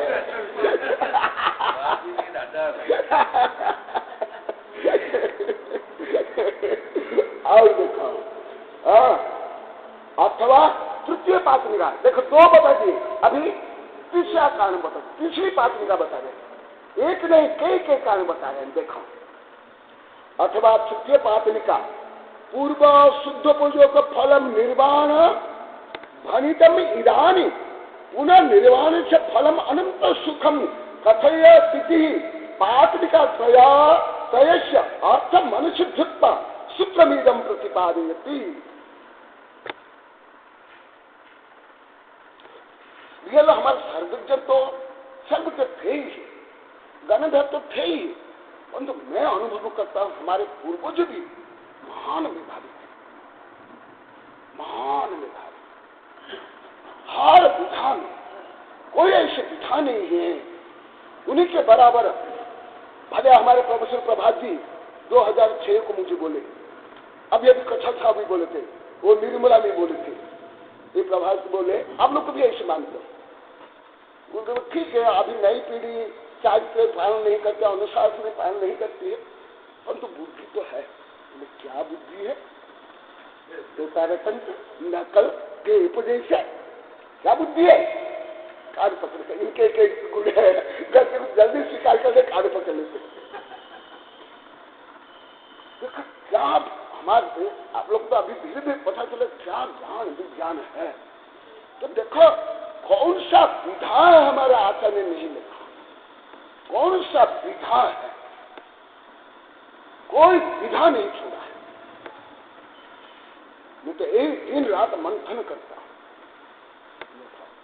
और देखो अथवा तृतीय पात्रिका, देखो दो बता दिए, अभी तीसरा कारण बता, तीसरी पात्रिका बता रहे, एक नहीं कई कारण बता रहे हैं। देखो अथवा तृतीय पात्रिका पूर्व शुद्ध पूजक फलम निर्वाण भनितम इदानी पुनः निर्वाण से फलम अनंत सुखम कथय स्थिति पात्रिका त्रयस्य अर्थ मनुष्य धुत्वा सूत्रमीदम प्रतिपादयति। ये लो हमारे सर्वज्ञ तो सर्वज्ञ थे ही, गणधर तो थे ही, परंतु मैं अनुभव करता हूं हमारे पूर्वज भी महान मेधावी थे, महान मेधावी। हर विधान कोई ऐसे विधान नहीं है उन्हीं के बराबर। भले हमारे प्रोफेसर प्रभात जी 2006 को मुझे बोले, अब ये भी कच्छा साहब भी बोले थे, वो निर्मला भी बोले थे, ये प्रभात बोले आप लोग को भी ऐसे मानते हो। ठीक है, अभी नई पीढ़ी चारित्र पालन नहीं करते, अनुशासन पालन नहीं करती है, परंतु बुद्धि तो है। क्या बुद्धि है, नकल के उपदेश है, क्या बुद्धि है, कार्य पकड़ कर इनके जल्दी स्वीकार करके कार्य पकड़ लेते। देखो क्या हमारे आप लोग तो अभी धीरे धीरे पता चले क्या ज्ञान विज्ञान है। तो देखो कौन सा विधा है हमारे आचार्य ने नहीं लिखा, कौन सा विधा है, कोई विधा नहीं छोड़ा है। मैं तो एक दिन रात मंथन करता हूं।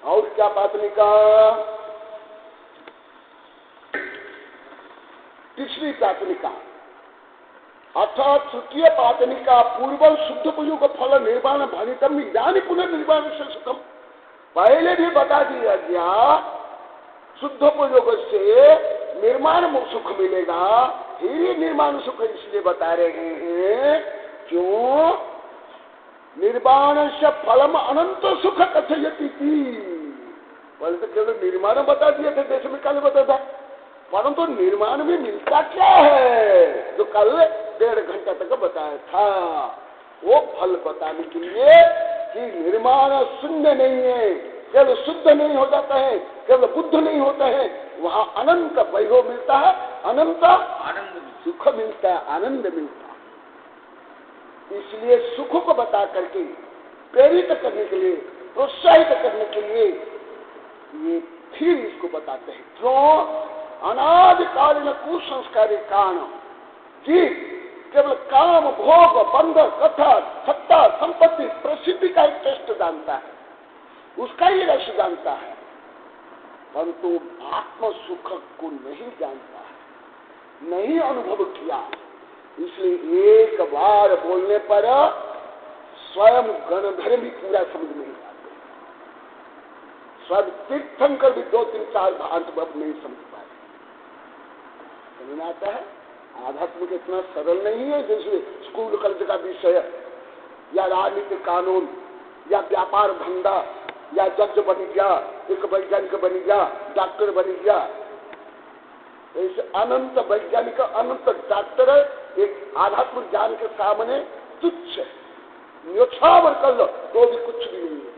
और क्या पातनिका, तीसरी पातनिका अर्थात तृतीय पातनिका पूर्व शुद्ध पुजो का फल निर्वाण भनितम इदानी पुनर्निर्वाण से सुखम। पहले भी बता दिया गया शुद्ध पुजो से निर्माण सुख मिलेगा, ही निर्माण सुख इसलिए बता रहे हैं क्यों, निर्वाण से फलम अनंत सुख कथयति। पहले तो केवल निर्माण बता दिए थे, देश में कल बता था, परंतु निर्माण में मिलता क्या है जो कल 1.5 घंटा तक बताया था। वो फल बताने के लिए कि निर्माण शून्य नहीं है, केवल शुद्ध नहीं हो जाता है, केवल बुद्ध नहीं होता है, वहां अनंत वैभव मिलता है, अनंत आनंद सुख मिलता है, आनंद मिलता है। इसलिए सुख को बता करके प्रेरित करने के लिए, प्रोत्साहित करने के लिए ये फिर इसको बताते हैं। क्यों? अनादिकालीन कुसंस्कार कारण जीव केवल काम, भोग, बंध, कथा, सत्ता, संपत्ति, प्रसिद्धि का एक टेस्ट जानता है, उसका ही रस जानता है, परंतु आत्म सुख को नहीं जानता है, नहीं अनुभव किया। इसलिए एक बार बोलने पर स्वयं गणधर भी पूरा समझ नहीं पाते, स्वयं तीर्थंकर भी 2, 3, 4 भांत नहीं समझ पाए। समझ में आता है? आध्यात्मिक इतना सरल नहीं है जैसे स्कूल कॉलेज का विषय या राजनीतिक कानून या व्यापार धंधा या जज बन गया, एक वैज्ञानिक बन गया, डॉक्टर बन गया। ऐसे अनंत वैज्ञानिक, अनंत डॉक्टर एक आध्यात्मिक ज्ञान के सामने तुच्छ है, न्योछावर कर लो तो भी कुछ भी नहीं है।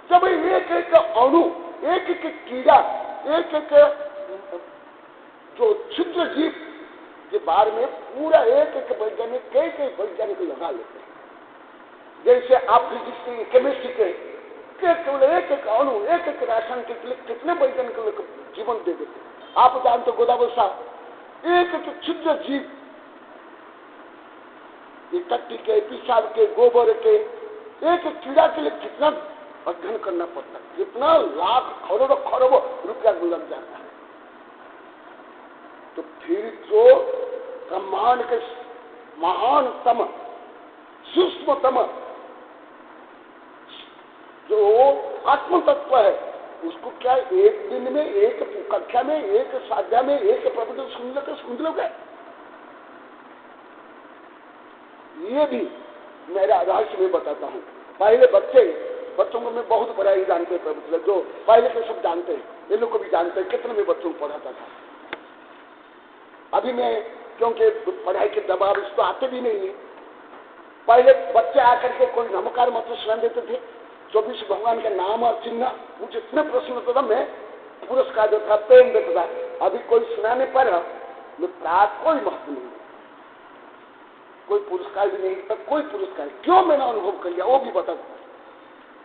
जब एक एक अणु, एक एक कीड़ा, एक एक जो क्षुद्र जीव के बारे में पूरा एक एक वैज्ञानिक, कई कई वैज्ञानिक लगा लेते हैं। जैसे आप फिजिक्स के, केमिस्ट्री के केवल एक एक अणु, एक एक रासायन के लिए कितने वैज्ञानिक लोग जीवन दे देते हैं। आप जानते हो गोदावरी साहब, एक एक क्षुद्र जीव, ये टट्टी के, पेशाब के, गोबर के, एक एक कीड़ा के लिए कितना अध्ययन करना पड़ता है, कितना लाख करोड़ों खरबों रुपया लग जाता है। तो फिर जो ब्रह्मांड के महानतम, सूक्ष्मतम जो आत्म तत्व है, उसको क्या एक दिन में, एक कक्षा में, एक साध्या में, एक प्रवचन सुन लोगे? ये भी मेरा रहस्य में बताता हूँ। पहले बच्चों को मैं बहुत बड़ा ही जानते हैं, प्रवचन जो पहले के सब जानते हैं, ये लोग को भी जानते हैं, कितने में बच्चों को पढ़ाता था। अभी मैं क्योंकि पढ़ाई के दबाव इसको आते भी नहीं है, पहले बच्चे आकर के कोई नमकार मत सुना देते थे, 24 भगवान का नाम और चिन्ह, मुझे इतने प्रश्न होता था, मैं पुरस्कार देता था, पेन देता था। अभी कोई सुनाने पर मैं प्राप्त कोई महत्व नहीं, कोई पुरस्कार भी नहीं, तब कोई पुरस्कार क्यों मैंने अनुभव कर लिया वो भी बता।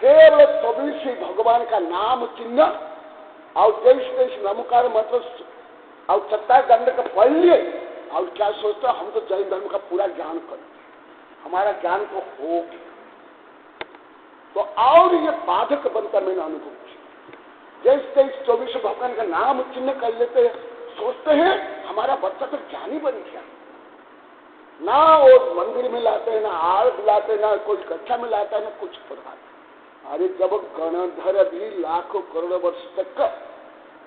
केवल 24 भगवान का नाम चिन्ह और 23 नमकार मतलब और सत्ता दंड का पढ़ लिए और क्या सोचते हम तो जैन धर्म का पूरा ज्ञान करें, हमारा ज्ञान तो हो, तो और ये बाधक बनता मैंने अनुभव किया। जैसे 24 भगवान का नाम चिन्ह कर लेते हैं, सोचते हैं हमारा बच्चा तो ज्ञानी बन गया, ना वो मंदिर में लाते हैं, ना आरत लाते हैं, ना कोई कक्षा में लाता है, ना कुछ पढ़ाते। अरे जब गणधर भी लाखों करोड़ों वर्ष तक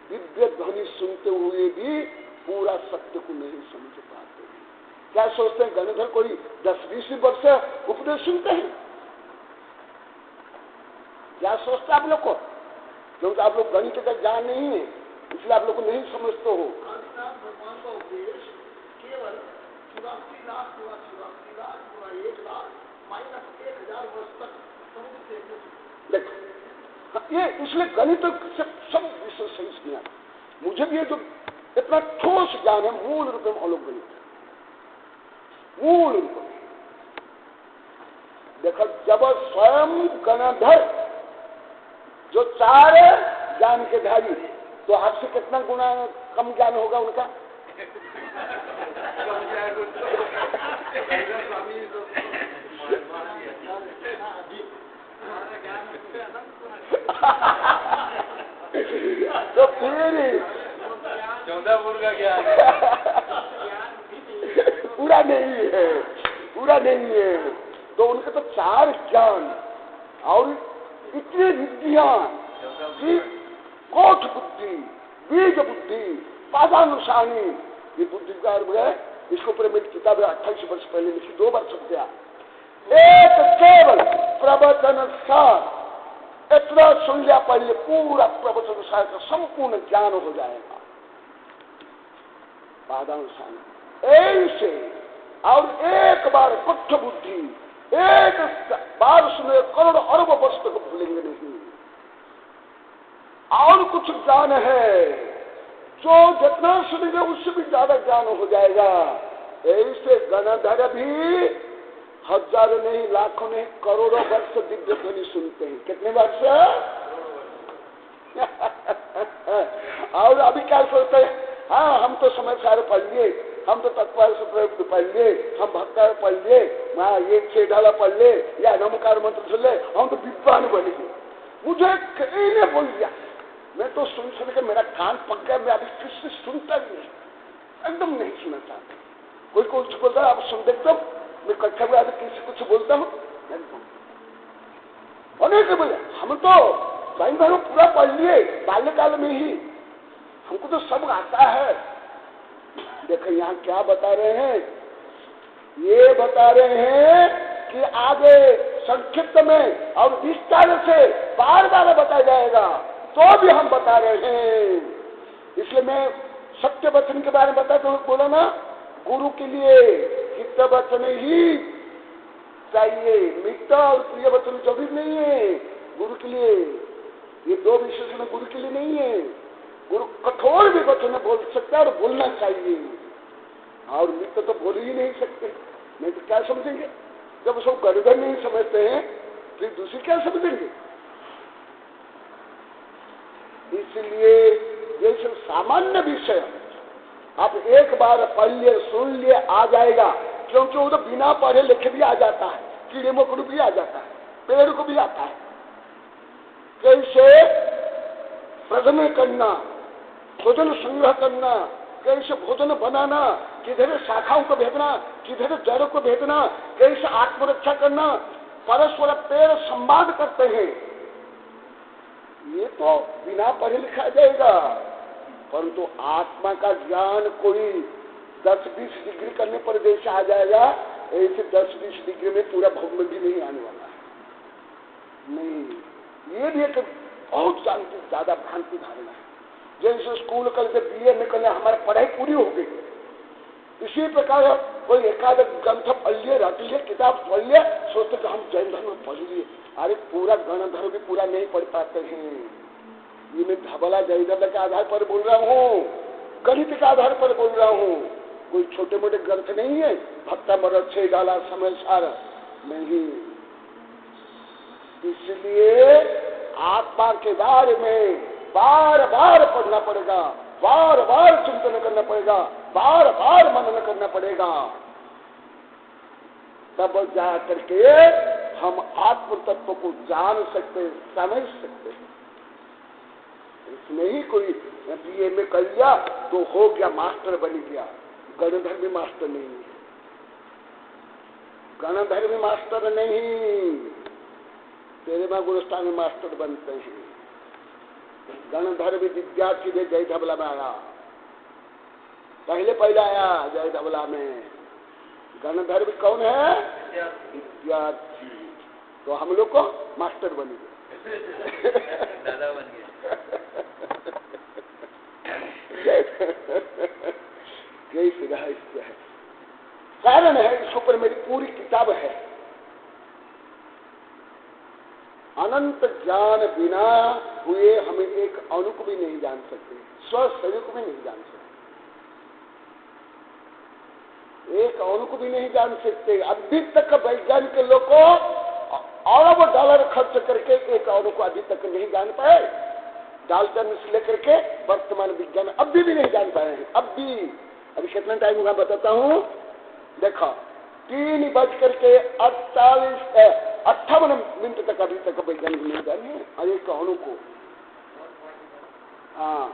दिव्य ध्वनि सुनते हुए भी पूरा सत्य को नहीं समझ पाते, क्या सोचते हैं गणधर कोई 10-20 वर्ष उपदेश सुनते हैं? क्या सोचते आप लोग को? क्योंकि आप लोग गणित का ज्ञान नहीं है, इसलिए आप लोग को नहीं समझते हो। भगवान का उपदेश केवल 84 लाख 1,00,000 -1,000 वर्ष तक देखो ये इसलिए गणित से सब विषय सही ज्ञान, मुझे भी ये जो इतना ठोस ज्ञान है, मूल रूप में अलग गणित है, मूल रूप में। देखो जब स्वयं गणधर जो 4 ज्ञान के धारी, तो आपसे कितना गुना कम ज्ञान होगा उनका? तो फिर 14 फुट का ज्ञान पूरा नहीं है, पूरा नहीं है। तो उनके तो 4 ज्ञान और इतनी विद्या कि कोठ बुद्धि, बीज बुद्धि, पादानुसानी, ये बुद्धि का अर्थ है। इसके ऊपर मेरी किताब 28 वर्ष पहले लिखी, 2 बार छप गया। एक केवल प्रवचन सार, इतना सुन लिया पहले पूरा प्रवचन सार का संपूर्ण ज्ञान हो जाएगा। पादानुसानी ऐसे और एक बार कुछ बुद्धि, एक बार सुने करोड़ अरब वर्ष तक भूलेंगे नहीं। और कुछ ज्ञान है जो जितना सुनेंगे उससे भी ज्यादा ज्ञान हो जाएगा। ऐसे गणधर भी हजारों नहीं, लाखों नहीं, करोड़ों वर्ष दिव्य ध्वनि सुनते हैं। कितने वर्ष? और अभी क्या सोचते हैं, हाँ हम तो समय सारे पढ़ लिए, हम तो तत्व से पढ़ लिए, हम भक्ता पढ़ लिए, वहाँ ये 6 डाला पढ़ ले या नमकार मंत्र सुन ले, हम तो विद्वान बन गए। मुझे कहीं ने बोल दिया, मैं तो सुन सुन के मेरा कान पक गया, मैं अभी किससे सुनता भी नहीं, एकदम नहीं सुनना चाहता। कोई कुछ बोलता है आप सुन देखते हो, मैं कक्षा में आगे किसी कुछ बोलता हूँ अनेक बोले हम तो भाई बहनों पूरा पढ़ लिए बाल्यकाल में ही, हमको तो सब आता है। देखो यहाँ क्या बता रहे हैं, ये बता रहे हैं कि आगे संक्षिप्त में और विस्तार से बार बार बताया जाएगा, तो भी हम बता रहे हैं। इसलिए मैं सत्य वचन के बारे में बताता हूँ। बोला ना, गुरु के लिए हित वचन ही चाहिए, मिथ्या और प्रिय वचन जरूरी नहीं है गुरु के लिए। ये 2 विशेषण गुरु के लिए नहीं है। गुरु कठोर भी वचन बोल सकता है और बोलना चाहिए, और मित्र तो बोल ही नहीं सकते। नहीं तो क्या समझेंगे, जब सब गणधर नहीं समझते हैं फिर दूसरी क्या समझेंगे। इसलिए ये सब सामान्य विषय आप एक बार पढ़ लिए सुन लिए आ जाएगा, क्योंकि वो तो बिना पढ़े लिखे भी आ जाता है, कीड़े मकोड़े भी आ जाता है, पेड़ को भी आता है। कैसे प्रजनन करना, भोजन संग्रह करना, कैसे भोजन बनाना, किधर शाखाओं को भेजना, किधर जड़ों को भेजना, कैसे आत्मरक्षा करना, परस्पर पेड़ संवाद करते हैं, ये तो बिना पढ़े लिखा जाएगा। परंतु आत्मा का ज्ञान कोई 10-20 डिग्री करने पर जैसे आ जाएगा, ऐसे 10-20 डिग्री में पूरा भव में भी नहीं आने वाला है। नहीं, ये भी एक बहुत ज्यादा भ्रांति धारणा है। जैसे स्कूल करके BA में करने हमारी पढ़ाई पूरी हो गई, इसी प्रकार कोई एकाध ग्रंथ पढ़ लिए, रट लिए, किताब पढ़ लिए, सोचते कि हम जैन धर्म पढ़ लिए। अरे पूरा गणधर्म भी पूरा नहीं पढ़ पाते हैं। ये मैं धबला जैन धर्म के आधार पर बोल रहा हूँ, गणित के आधार पर बोल रहा हूँ, कोई छोटे मोटे ग्रंथ नहीं है। भक्ता मरद 6 डाला समय सार नहीं। इसलिए आत्मा के बारे में बार बार पढ़ना पड़ेगा, बार बार चिंतन करना पड़ेगा, बार बार मनन करना पड़ेगा, तब जा करके हम आत्म तत्व को जान सकते, समझ सकते हैं। इसमें ही कोई BA में कर लिया तो हो गया, मास्टर बन गया। गणधर में मास्टर नहीं है, गणधर में मास्टर नहीं, तेरे मां गुरुस्थान में मास्टर बनते हैं। गणधर भी विद्यार्थी में जय धबला में आया, पहले आया जय धबला में। गणधर भी कौन है? विद्यार्थी। तो हम लोग को मास्टर बन गए, दादा बन गए। कैसे रहस्य है, कारण है, इस ऊपर मेरी पूरी किताब है। अनंत ज्ञान बिना हुए हमें एक अणु को भी नहीं जान सकते, स्व शरीर को भी नहीं जान सकते, एक अणु को भी नहीं जान सकते। अभी तक वैज्ञानिक लोग को अरब डॉलर खर्च करके एक अणु को अभी तक नहीं जान पाए। डाल्टन से लेकर के वर्तमान विज्ञान अभी भी नहीं जान पाए हैं। अभी कितना टाइम हुआ बताता हूँ, देखो 3:58 तक अभी तक वैज्ञानिक नहीं जाने एक अणु को, हाँ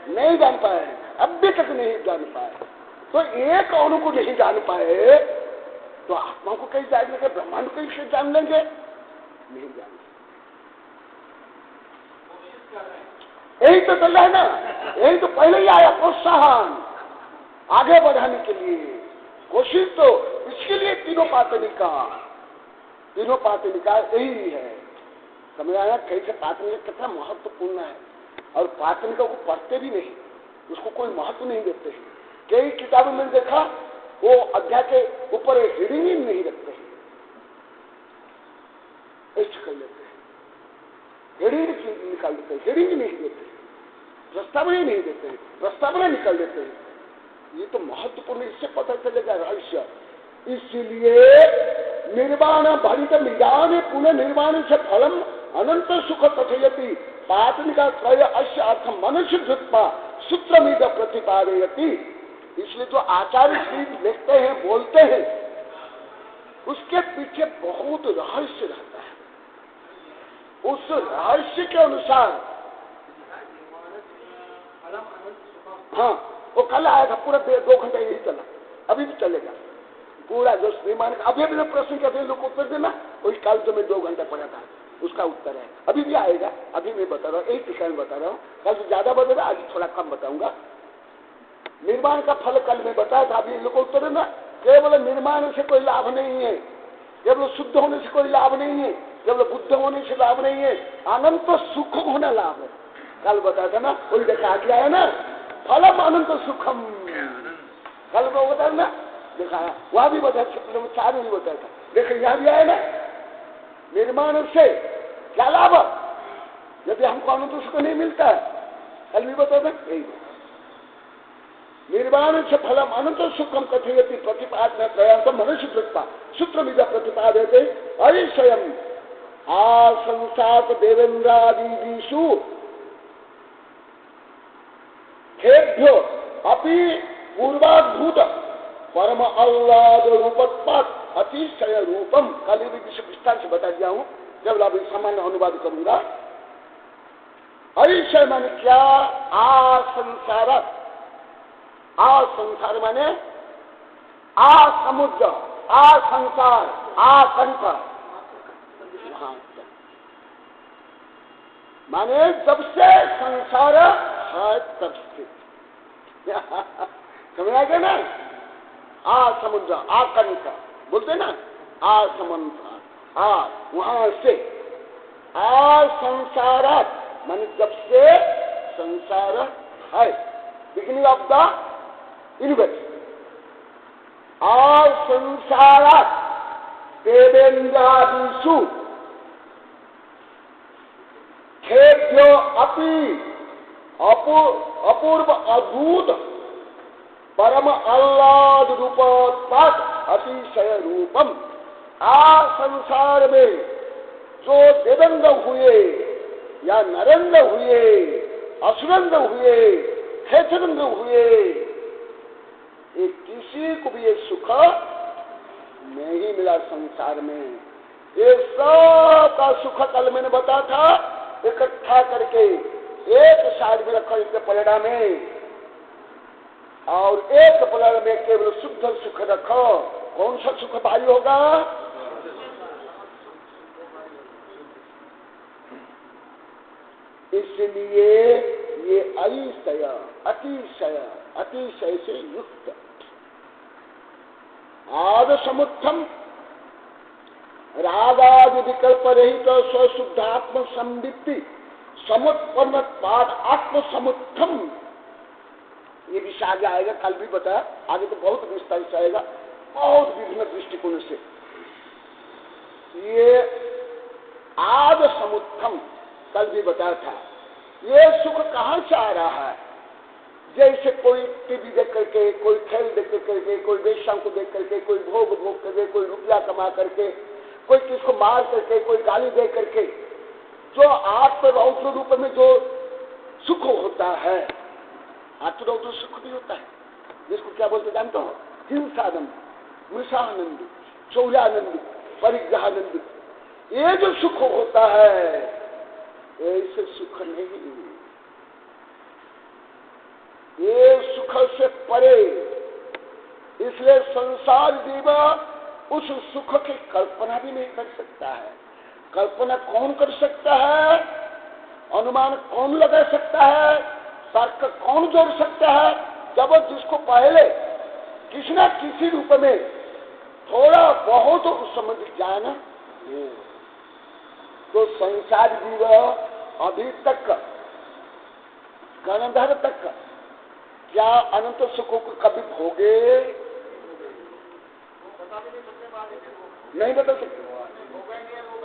नहीं जान पाए, अभी तक नहीं जान पाए। तो एक अणु को नहीं जान पाए तो आत्मा को कैसे जान लेंगे, ब्रह्मांड को कैसे जान लेंगे? नहीं जान। यही तो चल रहा है ना, यही तो पहले ही आया प्रोत्साहन आगे बढ़ाने के लिए, कोशिश तो इसके लिए तीनों पातनिका यही है। समझ आया कैसे पातनिका कितना महत्वपूर्ण है, और पातनिका को पढ़ते भी नहीं, उसको कोई महत्व नहीं देते हैं। कई किताबों में देखा वो अध्याय के ऊपर रीडिंग ही नहीं रखते हैं, शरीर की निकाल देते हैं, शरीर नहीं देते, प्रस्तावना नहीं देते हैं, प्रस्तावना निकाल देते हैं। ये तो महत्वपूर्ण, इससे पता चलेगा रहस्य। इसलिए निर्वाण भरित निर्वाण पुनः निर्वाण से फलम अनंत सुख कथयति पातनिका त्रय अस्य अर्थम मनुष्य धृत्वा सूत्रमिद प्रतिपादयति। इसलिए जो आचार्य श्री लिखते हैं, बोलते हैं, उसके पीछे बहुत रहस्य रहता है। उस रहस्य के अनुसार, हाँ, वो कल आया था, पूरा 2 घंटा यही चला, अभी भी चलेगा पूरा। जो श्रीमान अभी भी प्रश्न के लोग उत्तर देना, वही कल जो मैं 2 घंटा पढ़ा था उसका उत्तर है, अभी भी आएगा। अभी मैं बता रहा हूँ, एक टीका में बता रहा हूँ, कल तो ज्यादा बता रहा, आज थोड़ा कम बताऊंगा। निर्माण का फल कल मैं बताया था, अभी लोग उत्तर देना। केवल निर्माण से कोई लाभ नहीं है, केवल शुद्ध होने से कोई लाभ नहीं है, केवल बुद्ध होने से लाभ नहीं है, अनंत सुख होना लाभ है। कल बताया था ना, वही देखा गया है ना, फलम अनंत सुखम। कल वो बताया ना, दिखाया, वहां भी बताया, 4 भी बताया था। देखो यहाँ भी आया ना, निर्माण से क्या लाभ यदि हमको अनंत सुख नहीं मिलता है, कल भी बताया था यही। निर्वाण से फलम अनंत सुखम कथयति प्रतिपादन प्रयास मनुष्य कृत्वा सूत्रमिद प्रतिपादयते अतिशयम् आसंसात देवेन्द्रादिषु खेभ्यो अपि पूर्वाद्भूत परम आह्लाद रूपत्वात् अतिशय रूपम। कल विस्तार से बता दिया हूँ, जब अभी सामान्य अनुवाद करूंगा। अतिशय माने क्या? आसंसारत, आ संसार माने आ समुद्र, आ संसार, आ कंठ, माने जब से संसार है तब से समझ आ गया ना। आ समुद्र, आ कंठ बोलते ना, आ समुद्र, आ वहां से, आ संसारात माने जब से संसार है, बिगिनिंग ऑफ द यूनिवर्स। और संसारात देवेन्द्रादिषु खेभ्यो अपि अपूर्व अद्भुत परम आह्लाद रूपत्वात् अतिशय रूपम। आ संसार में जो देवेंद्र हुए या नरेंद्र हुए, असुरेंद्र हुए, खेचरेंद्र हुए, ये किसी को भी ये सुख नहीं मिला संसार में। ये सब का सुख कल मैंने बताया था, इकट्ठा करके एक साइड में रखो इसके पलड़ा में, और एक पलड़ा में केवल शुद्ध सुख रखो। कौन सा सुख भारी होगा? इसलिए ये अतिशय, अतिशय, अतिशय से युक्त आद समुत्थम रागादि विकल्प रहित स्वशुद्धात्म संवित्ति समुत्पन्न पाद आत्म समुत्थम। ये भी आगे आएगा, कल भी बताया, आगे तो बहुत विस्तार से आएगा, बहुत विभिन्न दृष्टिकोण से। ये आद समुत्थम कल भी बताया था। ये सुख कहां से आ रहा है? जैसे कोई टीवी देख करके, कोई खेल देख करके, कोई वेश्या को देख करके, कोई भोग करके, कोई रुपया कमा करके, कोई किसको मार करके, कोई गाली दे करके, जो आत्म रूप में जो सुख होता है, आत्म सुख भी होता है, जिसको क्या बोलते जानते हो? हिंसानंद, मृषानंद, चौर्यानंद, परिग्रहानंद। ये जो सुख होता है ऐसे सुख नहीं, ये सुख से परे। इसलिए संसार जीव उस सुख की कल्पना भी नहीं कर सकता है। कल्पना कौन कर सकता है? अनुमान कौन लगा सकता है? तर्क कौन जोड़ सकता है? जब जिसको पहले किसी न किसी रूप में थोड़ा बहुत उस समझ ज्ञान हो, तो संसार जीव अभी तक गणधर तक क्या अनंत सुखों को कभी भोगे? नहीं बता सकते।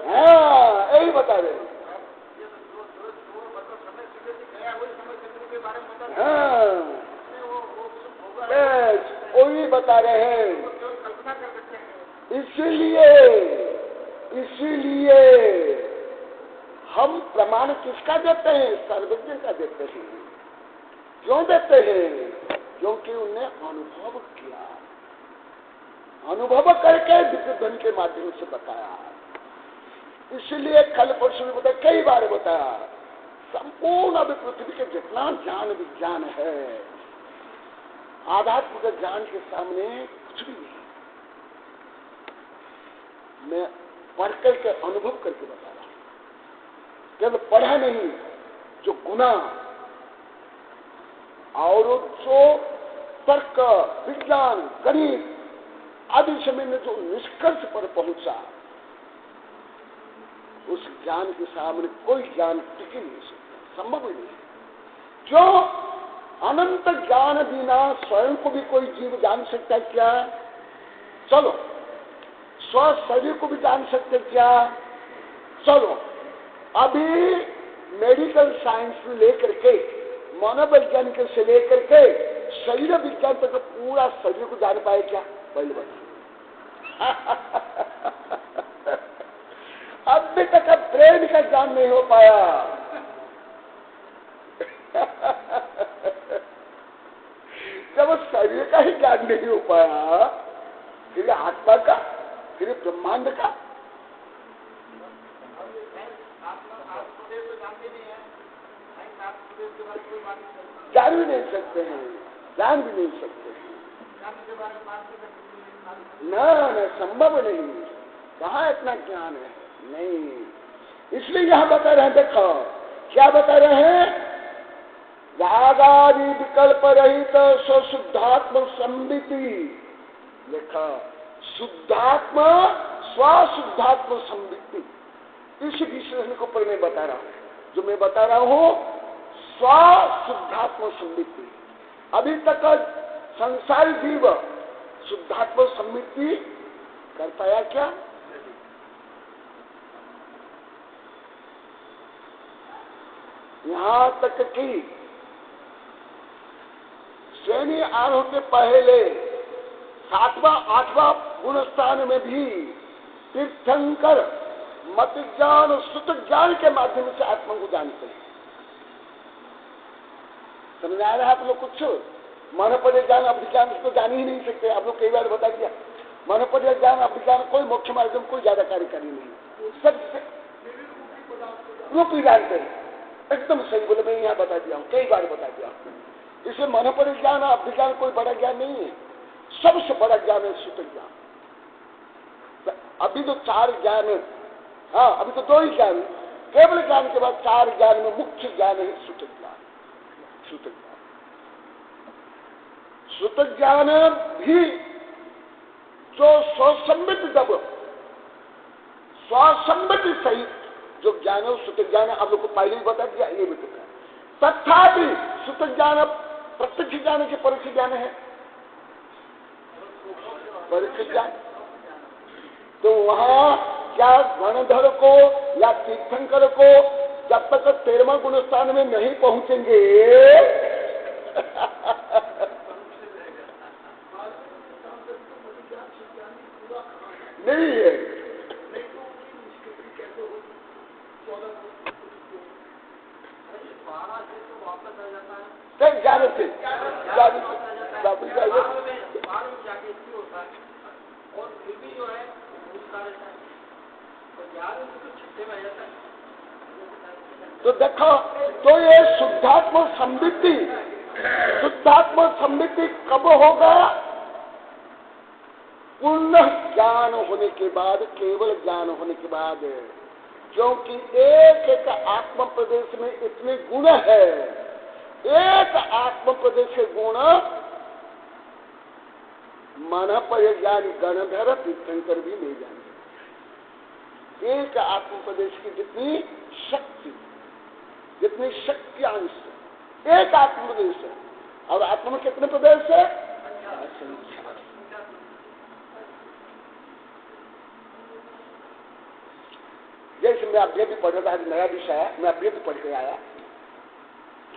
हाँ, यही बता रहे। हाँ, वही बता रहे हैं। इसीलिए हम प्रमाण किसका देते हैं? सर्वज्ञ का देते हैं। क्यों देते हैं? क्योंकि उन्हें अनुभव किया, अनुभव करके विद्युत के माध्यम से बताया। इसलिए कल परसों भी बताया, कई बार बताया, संपूर्ण अभी पृथ्वी के जितना ज्ञान विज्ञान है, आध्यात्मिक ज्ञान के सामने कुछ भी नहीं। मैं पढ़ करके अनुभव करके बता रहा हूं, केवल पढ़ा नहीं, जो गुना और जो तर्क विज्ञान गणित आदि समय में जो निष्कर्ष पर पहुंचा, उस ज्ञान के सामने कोई ज्ञान टिक नहीं सकता, संभव ही नहीं। क्यों? अनंत ज्ञान बिना स्वयं को भी कोई जीव जान सकता है क्या? चलो, स्व शरीर को भी जान सकते क्या? चलो, अभी मेडिकल साइंस से लेकर के, मनोवैज्ञानिक से लेकर के शरीर विज्ञान तक तो पूरा शरीर को जान पाए क्या? पहले बात अभी तक ब्रेन का ज्ञान नहीं हो पाया। जब शरीर का ही ज्ञान नहीं हो पाया, फिर आत्मा का, फिर ब्रह्मांड का। जान भी नहीं सकते हैं, जान भी नहीं सकते हैं, ना संभव नहीं। कहाँ इतना ज्ञान है? नहीं। इसलिए यहां बता रहे हैं, देखो क्या बता रहे हैं? रागादि विकल्प रहित स्वशुद्धात्म संविति। देखा, शुद्धात्मा स्वशुद्धात्म संविति, इस विशेषण को पर मैं बता रहा हूं। जो मैं बता रहा हूं स्वशुद्धात्म संविति। अभी तक संसारी जीव शुद्धात्म संविति कर पाया क्या? यहां तक कि श्रेणी आरोह के पहले 7वां 8वां गुण स्थान में भी तीर्थंकर मत ज्ञान सुत ज्ञान के माध्यम से आत्मा को जानते हैं। समझ आ रहा है आप लोग? कुछ मनोपद ज्ञान अभिज्ञान उसको जान ही नहीं सकते। आप लोग कई बार बता दिया, मनोपद ज्ञान अभिज्ञान कोई मुख्य माध्यम कोई ज्यादा कार्यकारी नहीं, सब रूप ही जानते हैं। एकदम सही बोले, मैं यहाँ बता दिया हूँ, कई बार बता दिया हूँ। इसलिए मनोपद ज्ञान अभिज्ञान कोई बड़ा ज्ञान नहीं है, सबसे बड़ा ज्ञान है सुत ज्ञान। अभी तो 4 ज्ञान है, हाँ अभी तो 2 ही ज्ञान, केवल ज्ञान के बाद 4 ज्ञान में मुख्य ज्ञान है सुत ज्ञान। सुत ज्ञान, सुत ज्ञान भी जो स्वसंबित, जब स्वसंबित सहित जो ज्ञान है सुत ज्ञान है। आप लोग को पहले ही बता दिया, ये भी बता। तथापि सुत ज्ञान प्रत्यक्ष ज्ञान के परोक्ष ज्ञान है, परोक्ष ज्ञान। तो वहां क्या गणधर को या तीर्थंकर को जब तक 13वां गुण स्थान में नहीं पहुंचेंगे नहीं है। ज्ञान से वापस जाएगा और फिर भी जो है तो देखो, तो ये शुद्धात्म संवित्ति, शुद्धात्म संवित्ति कब होगा? पूर्ण ज्ञान होने के बाद, केवल ज्ञान होने के बाद। क्योंकि एक एक आत्म प्रदेश में इतने गुण है, एक आत्म प्रदेश के गुण मन परिज्ञानी गणधर तीर्थंकर भी ले जाएंगे। एक आत्म प्रदेश की जितनी शक्ति, जितनी शक्तियांश एक आत्म प्रदेश है, और आत्मा में कितने प्रदेश है? जैसे मैं अभी भी पढ़ रहा था, आज नया विषय है, मैं अभी भी पढ़ के आया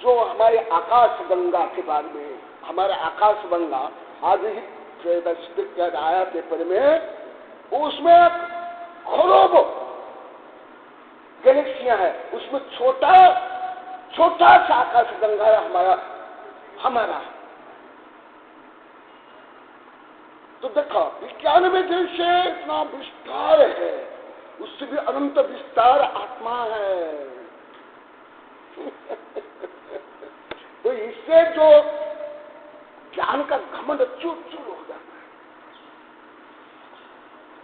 जो हमारे आकाश गंगा के बारे में, हमारा आकाश गंगा आज ही आया पेपर में, उसमें करोड़ों गैलेक्सियां है, उसमें छोटा छोटा सा आकाश गंगा है हमारा। तो देखो विज्ञान में जैसे इतना विस्तार है, उससे भी अनंत विस्तार आत्मा है। तो इससे जो ज्ञान का घमंड चूर चूर हो जाता है।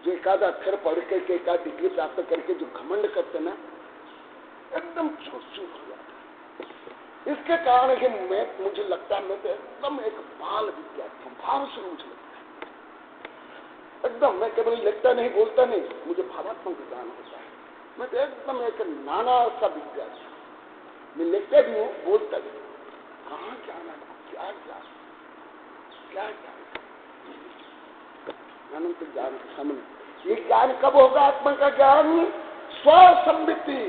जो एकाध अक्षर पढ़ के एकाध डिग्री प्राप्त करके जो घमंड करते ना, एकदम चूर चूर हो जाता है। इसके कारण कि मुझे लगता है मैं तो एकदम एक बाल विद्यार्थी भाव से मुझे लगता है एकदम, मैं केवल लिखता नहीं बोलता नहीं, मुझे भावात्मक ज्ञान होता है। मैं तो एकदम एक नाना सा विद्यार्थी, मैं लिखता भी हूँ बोलता भी। कहाँ ज्ञान है, क्या ज्ञान, क्या ज्ञान, अनंत ज्ञान के सामने। ये ज्ञान कब होगा? आत्मा का ज्ञान स्वसंवित्ति,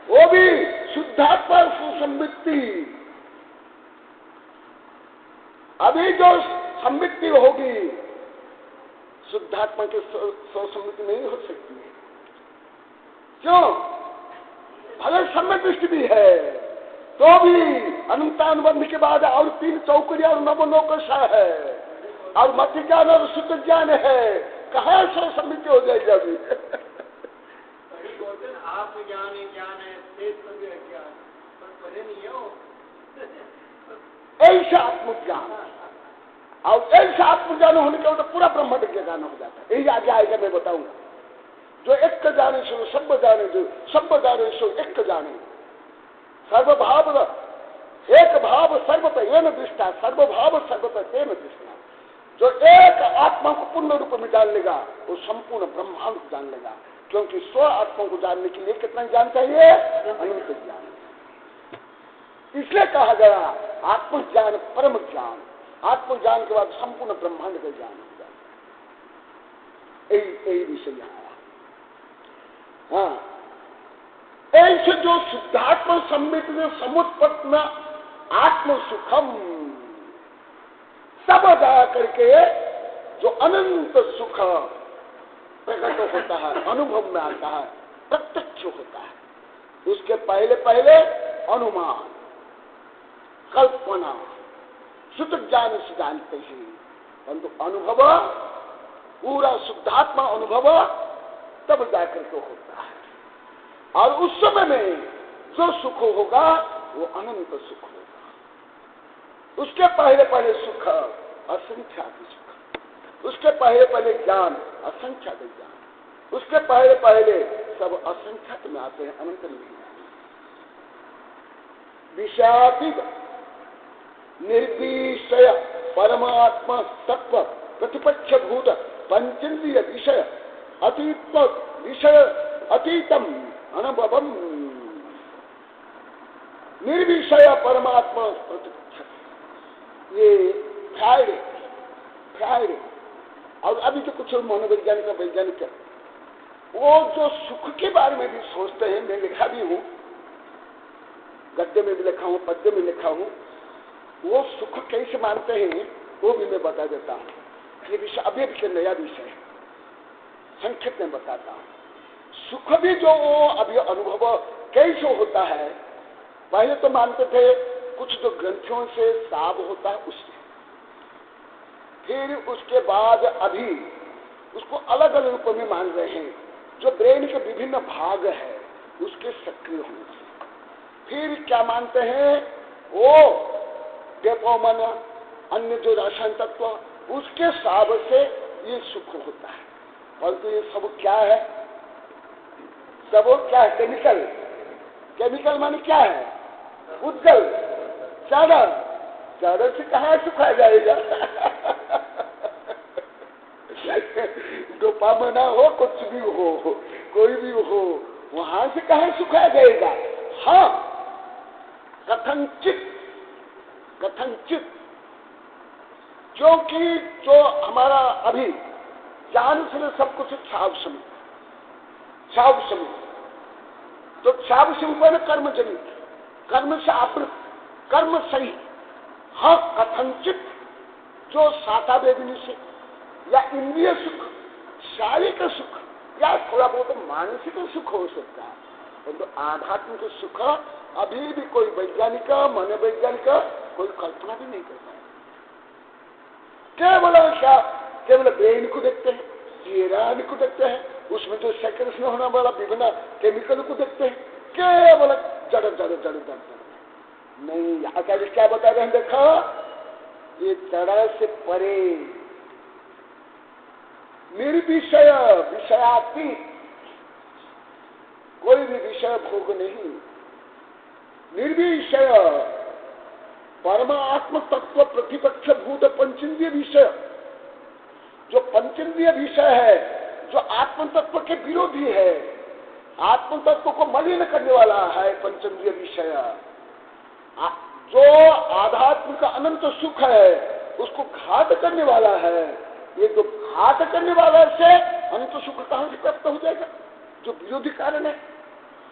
वो भी शुद्धात्मा सुसंवित्ति। अभी जो संवित्ति होगी शुद्धात्मा की स्वसंवित्ति नहीं हो सकती है। क्यों? भले सम्यक दृष्टि भी है तो भी अनंतानुबंध के बाद और 3 चौकड़ी और नवलोकशा है और मति ज्ञान और शुद्ध ज्ञान है। कहाँ स्वसंवित्ति हो जाएगी अभी? आप ज्ञान है, शेष सभी अज्ञान, पर परे नहीं हो। ऐसा आत्मज्ञान, और ऐसा आत्मज्ञान होने के बाद पूरा ब्रह्मांड के ज्ञान हो जाता है। यही आगे आएगा, मैं बताऊंगा। जो एक जाने सो सब जाने, जो सब जाने सो एक जाने। सर्वभाव एक भाव सर्वतः दृष्टा, सर्वभाव सर्वतः दृष्टा। जो एक आत्मा को पूर्ण रूप में जान लेगा वो संपूर्ण ब्रह्मांड को जान लेगा। क्योंकि स्व आत्मा को जानने के लिए कितना ज्ञान चाहिए? अनंत ज्ञान। इसलिए कहा गया आत्मज्ञान परम ज्ञान। आत्मज्ञान के बाद संपूर्ण ब्रह्मांड का ज्ञान हो जाता है। यही विषय यहाँ। हाँ, ऐसे जो शुद्धात्म सम्मित समुत्पन्न आत्म सुखम, सब जा करके जो अनंत सुख प्रकट होता है, अनुभव में आता है, प्रत्यक्ष होता है। उसके पहले पहले अनुमान, कल्पना, शुद्ध ज्ञान से जानते हैं, परंतु अनुभव, पूरा शुद्धात्मा अनुभव तब जाकर के होता है। और उस समय में जो सुख होगा वो अनंत सुख होगा। उसके पहले पहले सुख असंख्यात सुख, उसके पहले पहले ज्ञान असंख्यात ज्ञान, उसके पहले पहले सब असंख्यात में आते हैं, अनंत में नहीं आते। विषयातीत निर्विषय परमात्मा तत्व प्रतिपक्ष भूत पंचेंद्रिय विषय अतीत विषय अतीतम अनुभवम निर्विषय परमात्मा प्रतिपक्ष। ये फ्राइडे और अभी तो कुछ मनोवैज्ञानिक वैज्ञानिक वो जो सुख के बारे में भी सोचते हैं। मैं लिखा भी हूँ, गद्य में भी लिखा हूँ, पद्य में लिखा हूँ। वो सुख कैसे मानते हैं वो भी मैं बता देता हूँ। ये विषय अभी भी नया विषय है, संक्षिप्त में बताता हूँ। सुख भी जो अभी अनुभव कैसे होता है, पहले तो मानते थे कुछ जो ग्रंथियों से साफ होता है उससे, फिर उसके बाद अभी उसको अलग अलग रूप में मान रहे हैं। जो ब्रेन के विभिन्न भाग है उसके सक्रिय होने से, फिर क्या मानते हैं वो डेपोमन, अन्य जो रासायनिक तत्व, उसके साब से ये सुख होता है। परंतु ये सब क्या है? सब क्या है? केमिकल। केमिकल माने क्या है? उज्जल, चादर। चादर से कहाँ सुखा जाएगा? डोपामिन हो, कुछ भी हो, कोई भी हो, वहां से कहाँ सुखाया जाएगा? हाँ, कथनचित क्योंकि जो हमारा अभी ज्ञान से सब कुछ छाव समित, तो छाव समित कर्म जनित, कर्म से आवृत, कर्म सही, हाँ कथनचित जो साता वेदनी से या इंद्रिय सुख, शारीरिक सुख या थोड़ा बहुत मानसिक सुख हो सकता है, परंतु आध्यात्मिक सुख अभी भी कोई वैज्ञानिक मनोवैज्ञानिक कोई कल्पना भी नहीं करता है। केवल क्या, केवल ब्रेन को देखते हैं, चेहरा को देखते हैं, उसमें जो सेक्रेशन होने वाला विभिन्न केमिकल को देखते हैं, केवल जड़ जड़ जड़ जड़ नहीं। यहाँ क्या बता रहे हैं, देखो ये जड़ से परे निर्विषय, विषयातीत, कोई भी विषय भोग नहीं, निर्विषय परमात्म तत्व प्रतिपक्ष भूत पंचेंद्रिय विषय, जो पंचेंद्रिय विषय है, जो आत्म तत्व के विरोधी है, आत्म तत्व को मलिन करने वाला है पंचेंद्रिय विषय, जो आध्यात्म का अनंत सुख है उसको घात करने वाला है। ये जो घात करने वाला से अनंत सुख कहां से प्राप्त हो जाएगा, जो विरोधी कारण है।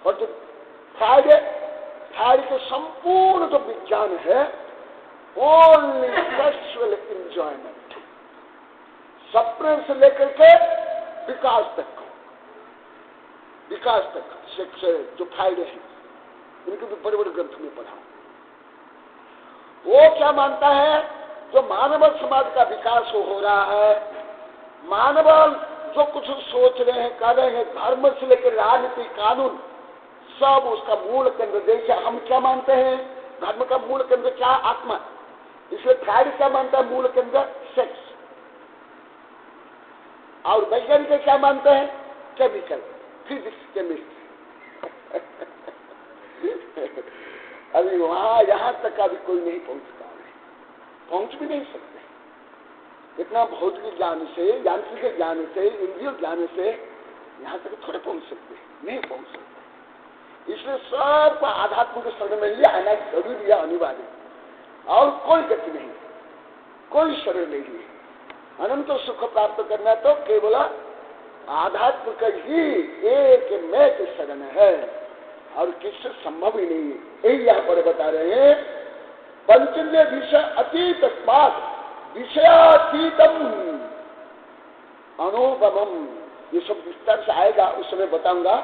और जो थायराइड के संपूर्ण जो विज्ञान है, ओनली सेक्सुअल एंजॉयमेंट, सपने से लेकर के विकास तक सेक्स जो फायदे हैं, इनको भी बड़े बड़े ग्रंथ में पढ़ा। वो क्या मानता है, जो मानव समाज का विकास हो रहा है, मानव जो कुछ सोच रहे हैं, कर रहे हैं, धर्म से लेकर राजनीति, कानून, सब उसका मूल केंद्र। जैसे हम क्या मानते हैं, धर्म का मूल केंद्र क्या, आत्मा, इसलिए फ्राइड क्या मानता है, मूल केंद्र सेक्स। और वैज्ञानिक क्या मानते हैं, केमिकल, फिजिक्स, केमिस्ट्री। अभी वहां यहां तक अभी कोई नहीं पहुंचता है, पहुंच भी नहीं सकते। इतना भौतिक ज्ञान से, यांत्रिक ज्ञान से, इंद्रिय ज्ञान से यहां तक थोड़े पहुंच सकते, नहीं पहुंच सकते। इसलिए सबको आध्यात्मिक शरण में लिए आना जरूरी है, अनिवार्य, और कोई गति नहीं, कोई शरण नहीं है। अनंत सुख प्राप्त करना तो केवल आध्यात्म का ही एक में शरण है, और किससे संभव ही नहीं है। यही यहाँ पर बता रहे हैं, पंचेंद्रिय विषय अतीत विषयातीतम अनुभवम। ये सब विस्तार से आएगा, उस समय बताऊंगा।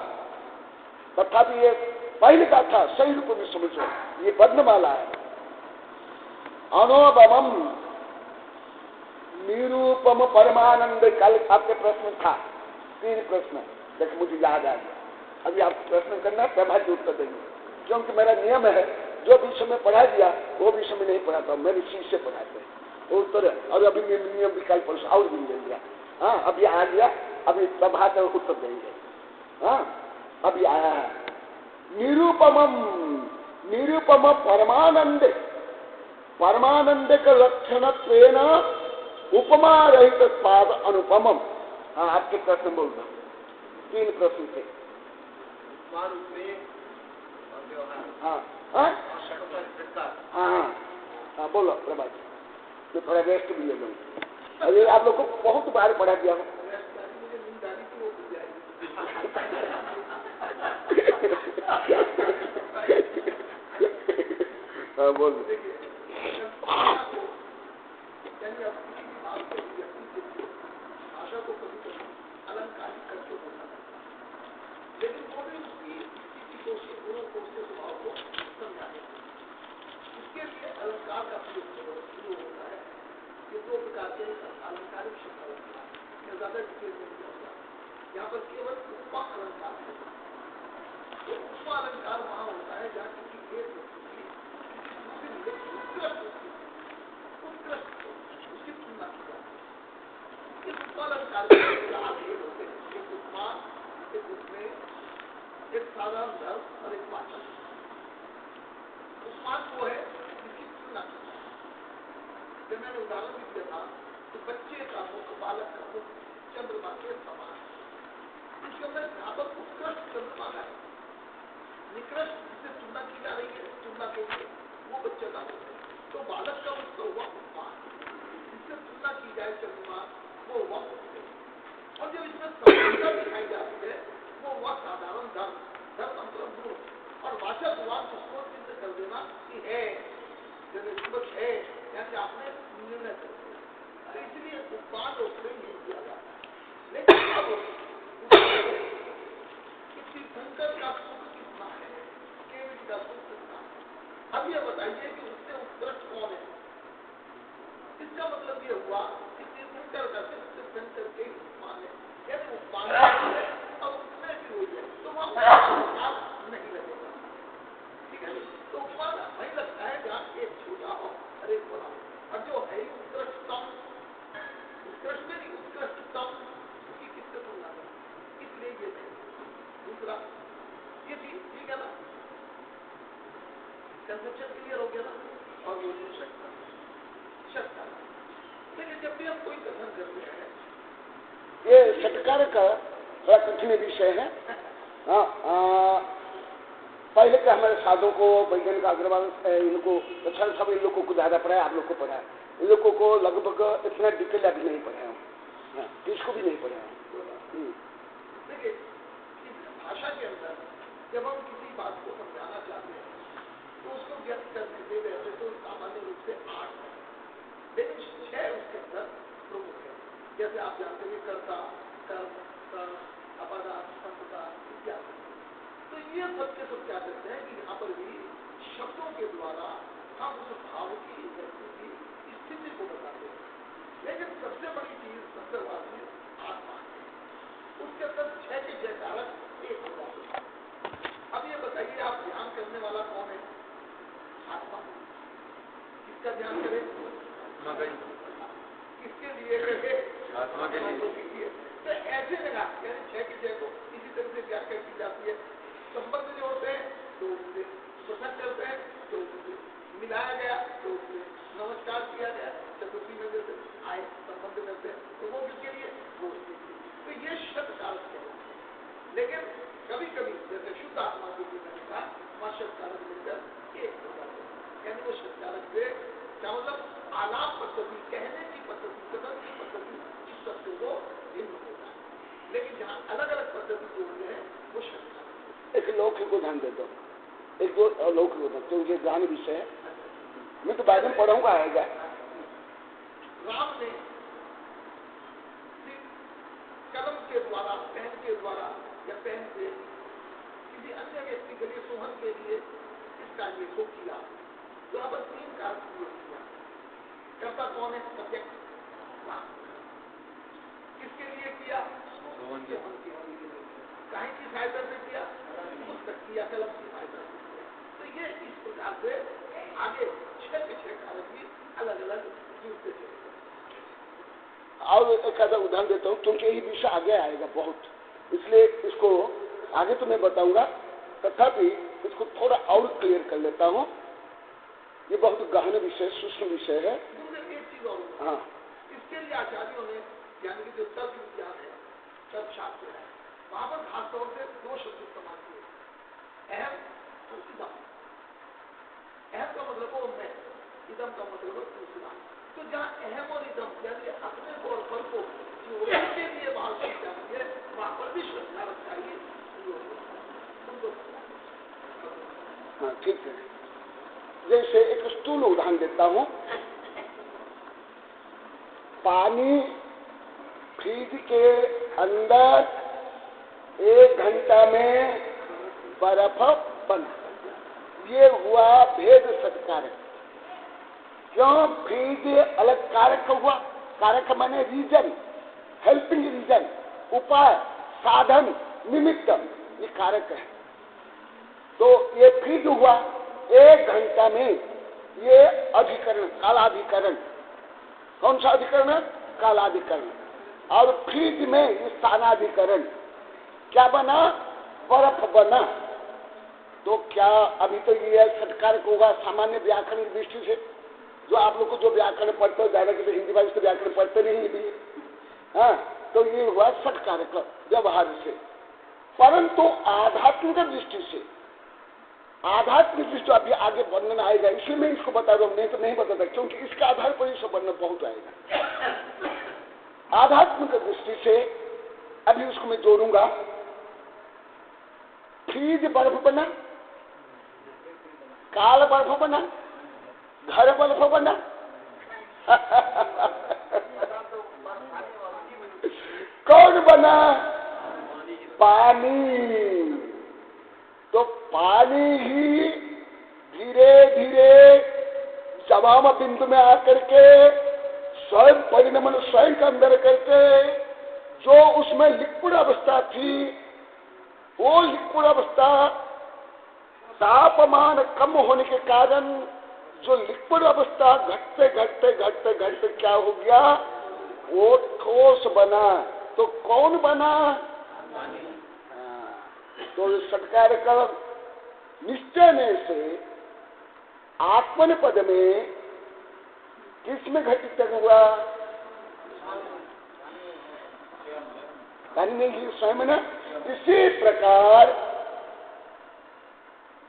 तथापि ये पहले का था, सही रूप में समझो, ये वर्णमाला है। अनुभवम निरूपम परमानंद। कल आपके प्रश्न था, 3 प्रश्न, देखो मुझे याद आ गया। अभी आप प्रश्न करना, प्रभात उत्तर देंगे, क्योंकि मेरा नियम है, जो विषय में पढ़ा दिया वो विषय में नहीं पढ़ाता हूँ, मेरे चीज से पढ़ाते हैं उत्तर। और अभी नियम विकल्प पर और भी ले लिया, हाँ अभी आ गया, अभी प्रभात उत्तर देंगे। हाँ अभी आया है, निरूपम परमानंद, परमानंद का लक्षण उपमा रहित पाद अनुपमम। हाँ आपके प्रश्न बोल दो, 3 प्रश्न थे। हाँ हाँ हाँ बोलो प्रभात, तो थोड़ा रेस्ट भी ले लो। अरे आप लोग को बहुत बार पढ़ा दिया हूँ। हाँ बोलो। लेकिन वो भी उसकी किसी गुणों को, उसके स्वभाव को समझाने इसके लिए अलंकार का प्रयोग होता है। ये 2 प्रकार के अलंकारिक शब्द अलंकार, मैं ज्यादा डिटेल में नहीं जाऊंगा। यहाँ पर केवल उपमा अलंकार है। ये उपमा अलंकार वहां होता है जहाँ किसी एक उत्कृष्ट उसकी तुलना की जाती है। इस उपमा अलंकार के लाभ ये होते हैं, एक उपमा के रूप में एक साधारण धर्म और एक वाचन। उपमान वो है जिसकी तुलना की जाए। जब मैंने उदाहरण भी दिया था कि बच्चे का मुख, बालक का मुख चंद्रमा के समान है, उसके अंदर व्यापक उत्कृष्ट चंद्रमा है, निकृष्ट जिससे तुलना की जा रही है, तुलना के लिए वो बच्चे का मुख है। तो बालक का मुख हुआ उपमान, जिससे तुलना की जाए चंद्रमा, वो हुआ मुख है। हुआ कि तीर्थंकर का तीर्थंकर के माने यदि वो माने और उसमें भी हो जाए तो वहाँ नहीं लगेगा। ठीक है, तो वही लगता है जहाँ एक छोटा हो और एक बड़ा और जो है उत्कृष्टतम उत्कृष्ट नहीं उत्कृष्टतम उसकी किससे तुलना करें, इसलिए ये नहीं। दूसरा ये चीज ठीक है ना, कंसेप्शन क्लियर हो गया ना। और वो शक्ता लेकिन जब भी हम कोई कथन करते हैं ये सत्कार का बड़ा कठिन विषय है। पहले के हमारे साधुओं को वैज्ञानिक अग्रवाल इनको अच्छा सब इन लोगों को ज्यादा पढ़ा है, आप लोग को पढ़ा है, इन लोगों को लगभग इतना डिटेल अभी नहीं पढ़े हैं, इसको भी नहीं पढ़े हैं। देखिए भाषा के अंदर जब हम किसी बात को समझाना चाहते हैं तो उसको व्यक्त करने से वैसे तो सामान्य रूप से 8 है, लेकिन 6 उसके अंदर प्रमुख है। जैसे आप जानते हैं कर्ता, कर्म, कर्ण, अपदा, संपदा इत्यादि। तो ये सब के सब क्या करते हैं कि यहाँ पर भी शब्दों के द्वारा हम उस भाव की व्यक्ति की स्थिति को बताते हैं। लेकिन सबसे बड़ी चीज अंतर्वासी आत्मा है, उसके अंदर 6 के 6 कारक एक हो जाते हैं। अब ये बताइए आप ध्यान करने वाला कौन है? आत्मा। किसका ध्यान करें? किसके लिए करें? आत्मा के लिए। तो ऐसे जगह यानी 6 के 6 को इसी तरह से व्याख्या की जाती है। संबंध जोड़ते हैं तो उससे पृथक करते हैं तो उससे मिलाया गया तो उससे नमस्कार किया गया, चतुर्थी में जैसे आए संबंध करते हैं तो वो किसके लिए? वो उसके लिए। तो ये शब्द कारक कहलाते। लेकिन कभी कभी जैसे शुद्ध आत्मा के लिए मैंने कहा वहाँ शब्द कारक मिलकर एक हो जाते हैं, यानी वो शब्द कारक से क्या मतलब आलाप पद्धति, कहने की पद्धति, कथन की पद्धति, इस सबसे वो भिन्न होता है। लेकिन जहाँ अलग अलग पद्धति जोड़ते हैं वो शब्द एक लौकिक को ध्यान दे दो, एक दो अलौकिक को, क्योंकि ज्ञान विषय है, मैं तो बाद में पढ़ाऊंगा आएगा। राम ने कलम के द्वारा, पेन के द्वारा या पेन से किसी अन्य व्यक्ति के लिए, सोहन के लिए इसका ये को किया। तो अब 3 कारक किया। कर्ता कौन है? सब्जेक्ट राम। किसके लिए किया? सोहन के लिए। काहे की सहायता से किया? पुस्तक की या कलम की सहायता से किया। तो ये इस प्रकार से आगे 6 के 6 कारक भी अलग अलग जुड़ते चले। और एक आधा उदाहरण देता हूँ क्योंकि यही विषय आगे आएगा बहुत, इसलिए इसको आगे तो मैं बताऊंगा, तथापि इसको थोड़ा और क्लियर कर लेता हूँ। ये बहुत गहन विषय, सूक्ष्म विषय है। एक चीज और, हाँ, इसके लिए आचार्यों ने यानी कि जो तर्क विज्ञान है, तर्कशास्त्र है, वहां पर खासतौर से 2 शब्द इस्तेमाल किए, अहम और इदम। अहम का मतलब वो मैं, इदम का मतलब है दूसरा। तो जहाँ अहम और इदम यानी अपने को और फल को जोड़ने के लिए बात की जाती है, वहां पर भी श्रद्धा रखाइए। हाँ ठीक है। जैसे एक स्थूल उदाहरण देता हूँ, पानी फ्रिज के अंदर 1 घंटा में बर्फ बना, ये हुआ भेद सत्कार। क्यों? फ्रिज अलग कारक हुआ, कारक माने रीजन, हेल्पिंग रीजन, उपाय, साधन, निमित्त, ये कारक है। तो ये फ्रिज हुआ 1 घंटा में, ये अधिकरण, कालाधिकरण। कौन सा अधिकरण? कालाधिकरण। और फ्रिज में स्थानाधिकरण क्या बना? बर्फ बना। तो क्या अभी तो ये सत्कार होगा सामान्य व्याकरण की दृष्टि से, जो आप लोग को जो व्याकरण पढ़ते हो, ज्यादा किसी हिंदी भाषा से व्याकरण पढ़ते नहीं भी, हाँ, तो ये हुआ सत्कार व्यवहार से। परंतु आध्यात्मिक दृष्टि से, आध्यात्मिक दृष्टि अभी आगे वर्णन आएगा, इसलिए मैं इसको बता रहा हूँ, नहीं तो नहीं बताता, क्योंकि इसके आधार पर इसको वर्णन बहुत आएगा। आध्यात्मिक दृष्टि से अभी उसको मैं जोड़ूंगा। फ्रिज बर्फ बना, काल बर्फ बना, घर बर्फ बना। कौन बना? पानी। तो पानी ही धीरे धीरे जमाम बिंदु में आकर के स्वयं परिणमन स्वयं के अंदर करके जो उसमें लिक्विड अवस्था थी, वो लिक्विड अवस्था तापमान कम होने के कारण जो लिक्विड अवस्था घटते घटते घटते घटते क्या हो गया, वो ठोस बना। तो कौन बना? तो सत्कार का निश्चय में से आत्मन पद में किसमें घटित हुआ? नहीं स्वयं ना। इसी प्रकार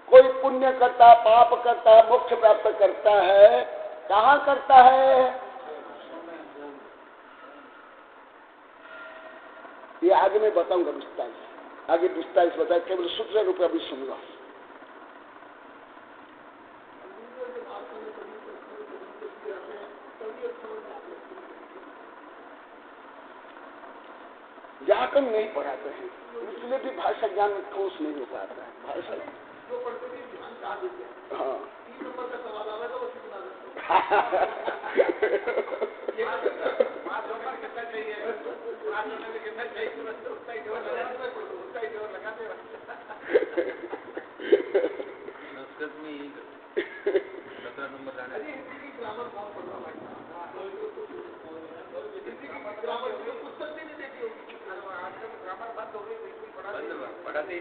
कोई पुण्य करता, पाप करता, मोक्ष प्राप्त करता है, कहाँ करता है? ये आगे मैं बताऊंगा विस्तार से, आगे विस्तार से बताया, केवल सूत्र रूप अभी सुन लो। जाकर नहीं पढ़ाते हैं, इसलिए भी भाषा ज्ञान ठोस नहीं हो पाता है। भाषा जो पढ़ते थे ध्यान का देते हैं। हाँ 3 नंबर का सवाल आ रहा था वो कितना संस्कृत में यही 17 नंबर लाना है। ग्रामर बहुत पढ़ना पड़ता पुस्तक भी नहीं देखी होगी। आजकल ग्रामर बंद हो गई, बिल्कुल पढ़ाते ही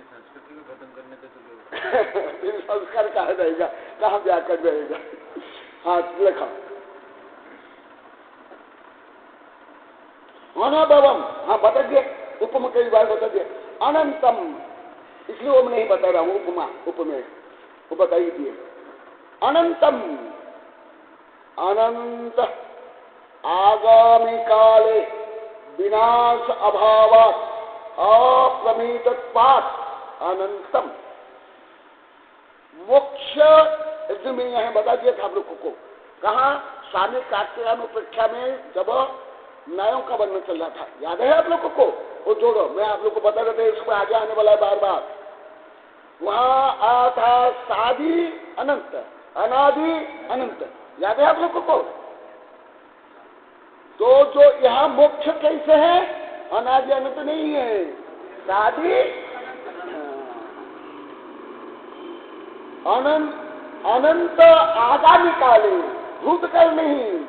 संस्कृति में खत्म करने का तो संस्कार कहा रहेगा, कहाँ व्याकरण रहेगा। हाँ लिखा अनाभवम। हाँ बता दिए, उपमा कई बार बता दिए। अनंतम, इसलिए वो मैं नहीं बता रहा हूँ, उपमा उपमेय वो बता ही दिए। अनंतम, अनंत आगामी काले विनाश अभावात् अप्रमेयत्वात् अनंतम मोक्ष। इसलिए मैं यहाँ बता दिया था आप लोगों को। कहा? स्वामी कार्तिकानुप्रेक्षा में जब न्यायों का वर्णन चल रहा था, याद है आप लोगों को? वो जोड़ो, मैं आप लोग को बता रहा था, इसमें आगे आने वाला है बार बार। वहां आया था सादि अनंत, अनादि अनंत, याद है आप लोगों को? तो जो यहाँ मोक्ष कैसे है? अनादि अनंत नहीं है, सादि अनंत, अनंत आगामी काले, भूतकाल नहीं।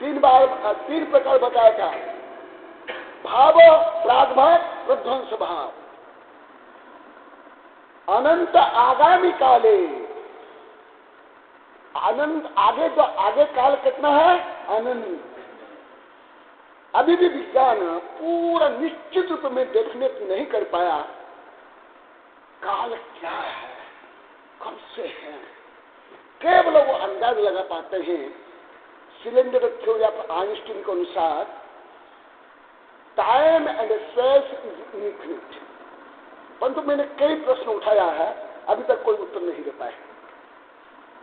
3 प्रकार बताया था। भाव, प्रागभाव, प्रध्वंस भाव। अनंत आगामी काले, अनंत आगे, जो आगे काल कितना है? अनंत। अभी भी विज्ञान पूरा निश्चित रूप में देखने नहीं कर पाया काल क्या है, कब से है। केवल वो अंदाज लगा पाते हैं सिलेंडर थ्योरी ऑफ आइंस्टीन के अनुसार time and space is infinite. परंतु मैंने कई प्रश्न उठाया है, अभी तक कोई उत्तर नहीं दे पाए।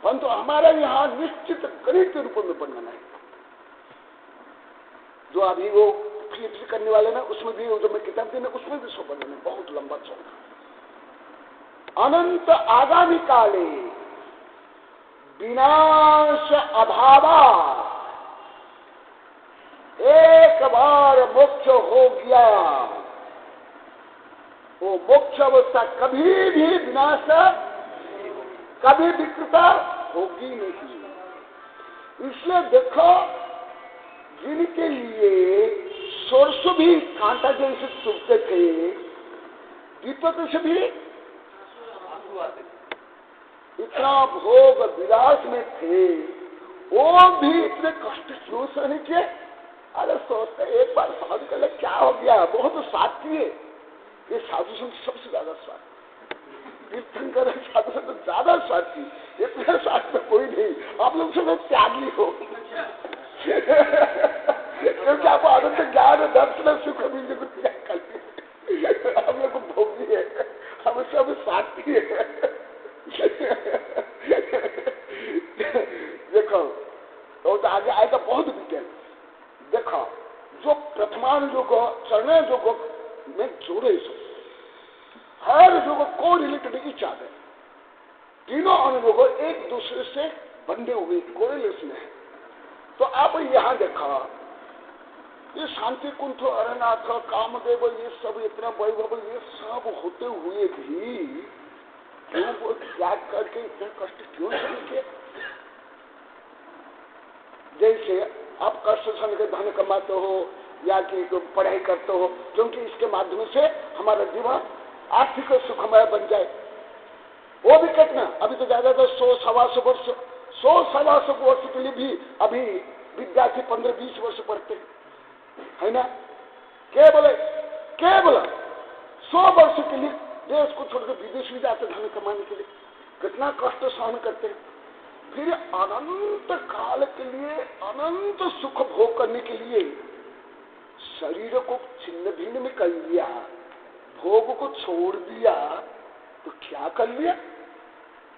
परंतु हमारे यहाँ निश्चित गणित के रूप में वर्णन है, जो अभी वो पीएचडी करने वाले ना, उसमें भी जो मैं किताब दी ना, उसमें भी सो वर्णन है, बहुत लंबा चौड़ा। अनंत आगामी काले विनाश अभावा, एक बार मोक्ष हो गया, वो मोक्ष अवस्था कभी भी विनाश, कभी विकृता होगी नहीं। इसलिए देखो, जिनके लिए सोर्स भी कांटा जैसे चुभते थे, दीपक से भी इतना भोग विलास में थे, वो भी इतने कष्ट क्यों सहने किए? अरे सोचते एक बार साधु कर ले, क्या हो गया? बहुत स्वाद किए। ये साधु संत सबसे ज्यादा स्वाद, तीर्थंकर साधु संत ज्यादा स्वाद की, इतना स्वाद में कोई नहीं। आप लोग सब त्यागी हो, क्योंकि आपको आनंद ज्ञान दर्शन सुख मिलने को त्याग कर, हम लोग को भोगी है, हम सब साथी है। देखो तो आगे आएगा बहुत विज्ञान। देखो जो प्रथमान जो चरण जो में जोड़े, चार जो कोरिलेटेड इच अदर, तीनों अनुभव एक दूसरे से बंधे हुए कोरिलेशन है। तो आप यहाँ देखा ये शांति कुंठ, अरनाथ, कामदेव, ये सब इतना वैभव, ये सब होते हुए भी क्यों वो त्याग करके इतना कष्ट क्यों किए? जैसे आप कष्ट सहन के धन कमाते हो या कि पढ़ाई करते हो, क्योंकि इसके माध्यम से हमारा जीवन आर्थिक सुखमय बन जाए। वो भी कितना, अभी तो ज्यादा तो 100-125 वर्ष, 100-125 वर्ष के लिए भी अभी विद्यार्थी 15-20 वर्ष पढ़ते है ना। केवल 100 वर्ष के लिए देश को छोड़कर विदेश में जाते धन कमाने के लिए, कितना कष्ट सहन करते हैं। फिर अनंत काल के लिए अनंत सुख भोग करने के लिए शरीर को छिन्न भिन्न में कर लिया, भोग को छोड़ दिया, तो क्या कर लिया?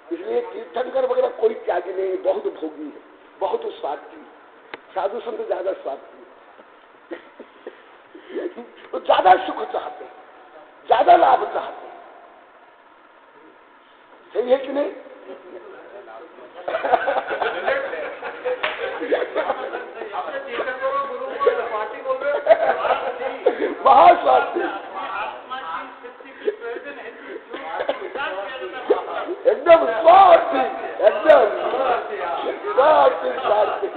इसलिए तीर्थंकर वगैरह कोई त्यागी नहीं, बहुत भोगी है, बहुत स्वार्थी। साधु संत ज्यादा स्वार्थी, तो ज्यादा सुख चाहते हैं, ज्यादा लाभ चाहते हैं। सही है कि नहीं? बहुत स्वार्थी, एकदम स्वार्थी, एकदम स्वार्थी स्वार्थी।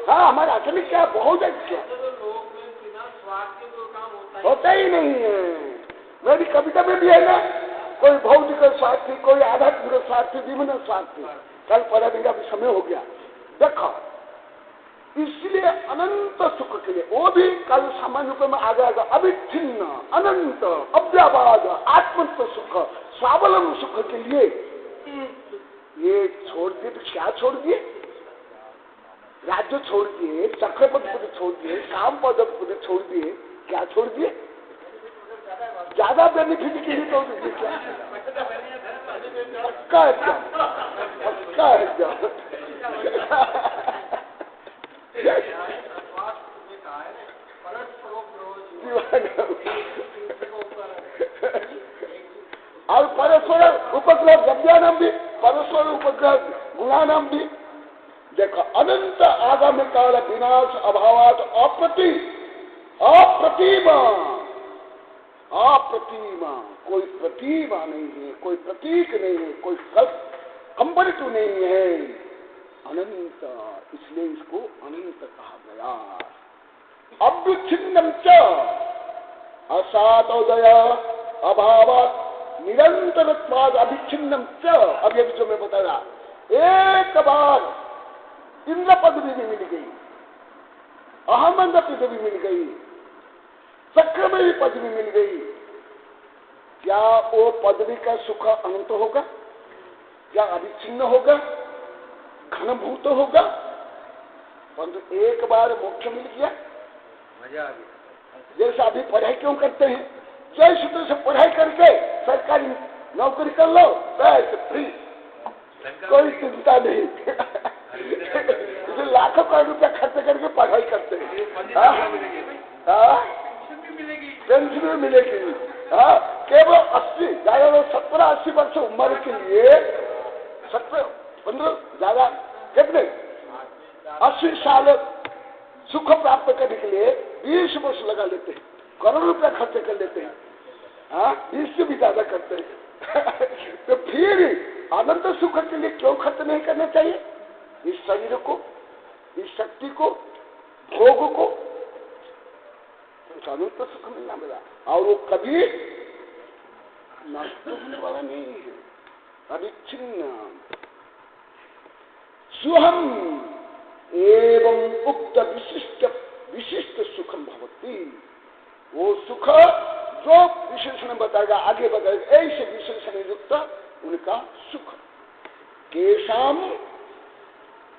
हाँ, हमारा असली क्या बहुत अच्छा होता ही नहीं है। मेरी कविता में भी है ना, कोई भौतिक स्वार्थी, कोई आध्यात्मिक स्वार्थी, विभिन्न स्वार्थी। कल पढ़ने का भी समय हो गया। देखो, इसलिए अनंत सुख के लिए, वो भी कल सामान्य रूप में आ जाएगा, अविच्छिन्न अनंत अव्यावाद आत्मत्व सुख, स्वावलंब सुख के लिए ये छोड़ दिए। तो क्या छोड़ दिए? राज्य छोड़ दिए, चक्रपति पद छोड़ दिए, काम पद छोड़ दिए, क्या छोड़ दिए? ज्यादा बेनिफिट के लिए तो क्या पक्का एकदम, पक्का एकदम। और परस्पर उपग्रह द्रव्यानाम भी, परस्पर उपग्रह गुणानाम भी। देखो, अनंत आगामी काल विनाश अभावात अप्रतिमा, कोई प्रतिमा नहीं है, कोई प्रतीक नहीं है, कोई कंपैरेटिव नहीं है, अनंत। इसलिए इसको अनंत कहा गया। अव्युच्छिन्नम च असातोदय अभावात निरंतरत्वाद अविच्छिन्नम च। अब ये जो मैं बताया, एक बार इंद्र पदवी भी मिल गई, अहमद पदवी मिल गई, चक्र में भी पदवी मिल गई, क्या वो पदवी का सुख अनंत होगा? क्या अविच्छिन्न होगा? घनभूत होगा? परंतु एक बार मोक्ष मिल गया, मजा आ गया। जैसे अभी पढ़ाई क्यों करते हैं? जैसे तैसे पढ़ाई करके सरकारी नौकरी कर लो, बस फ्री, कोई चिंता नहीं। लाखों करोड़ रुपया खर्च करके पढ़ाई करते हैं, पेंशन भी मिलेगी। केवल 80 ज्यादा 17-80 वर्ष उम्र के लिए 17-15 ज्यादा कितने 80 साल सुख प्राप्त करने के लिए 20 वर्ष लगा लेते हैं, करोड़ रुपया खर्च कर लेते हैं, 20 से भी ज्यादा करते हैं। तो फिर अनंत सुख के लिए क्यों खर्च नहीं करना चाहिए? इस शरीर को, इस शक्ति को, भोग को अनंत सुख मिलना मिला, और वो कभी नष्ट होने वाला नहीं है, अविच्छिन्न। सुहम एवं उक्त विशिष्ट सुखम भवती। वो सुख जो विशेषण बताएगा, आगे बताएगा, ऐसे विशेषण युक्त उनका सुख। केशाम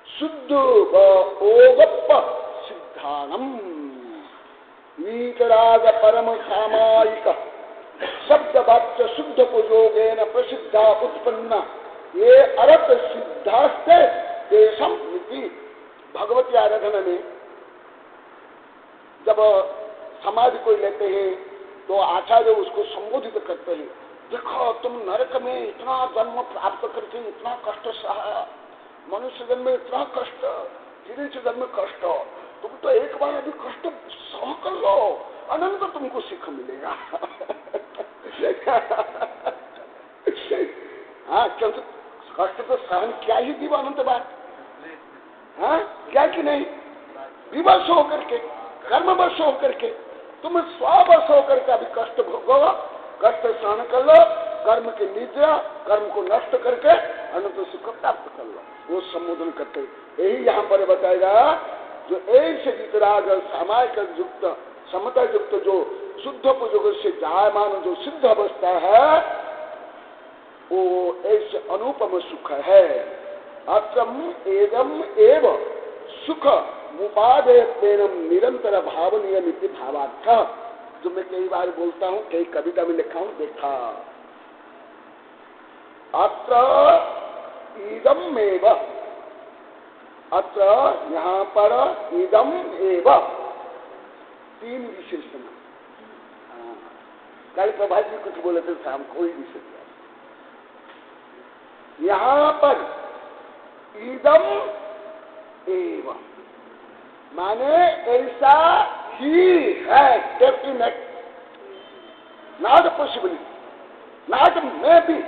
शुद्ध ओगप्प सिद्धानम वीतराग परम सामायिक शब्द वाच्य शुद्ध उपयोगेन प्रसिद्धा उत्पन्न ये अर्थ सिद्धास्ते देशम नीति। भगवती आराधना में जब समाधि को लेते हैं तो आचार्य उसको संबोधित करते हैं, देखो तुम नरक में इतना जन्म प्राप्त करके इतना कष्ट सहा, मनुष्य जन्म में इतना कष्ट, धीरे से जन्म कष्ट, तुम तो एक बार अभी कष्ट सह कर लो, अनंत तुमको सुख मिलेगा। हाँ, क्योंकि कष्ट तो सहन क्या ही जीव अनंत बात, हाँ क्या कि नहीं, विवश होकर के, कर्मवश होकर के, तुम स्ववश होकर के अभी कष्ट भोगो, कष्ट सहन कर लो, कर्म की निद्रा, कर्म को नष्ट करके अनंत सुख प्राप्त कर लो, वो संबोधन करते। यही यहाँ पर बताएगा, जो ऐसे वितराग सामायिक युक्त समता युक्त जो शुद्ध उपयोग से जायमान जो सिद्ध अवस्था है, वो ऐसे अनुपम सुख है। अत्रम एवं एव सुख उपादेयत्वेन निरंतर भावनीय नीति भावार्थ, जो मैं कई बार बोलता हूँ, कई कविता में लिखा हूँ, देखा। अत्र इदम एव, अत्र यहाँ पर इदम एव, तीन विशेषण। कल प्रभात जी कुछ बोले थे शाम को, ही विशेषण यहाँ पर इदम एव माने ऐसा ही है, definite, not possibility, not may be,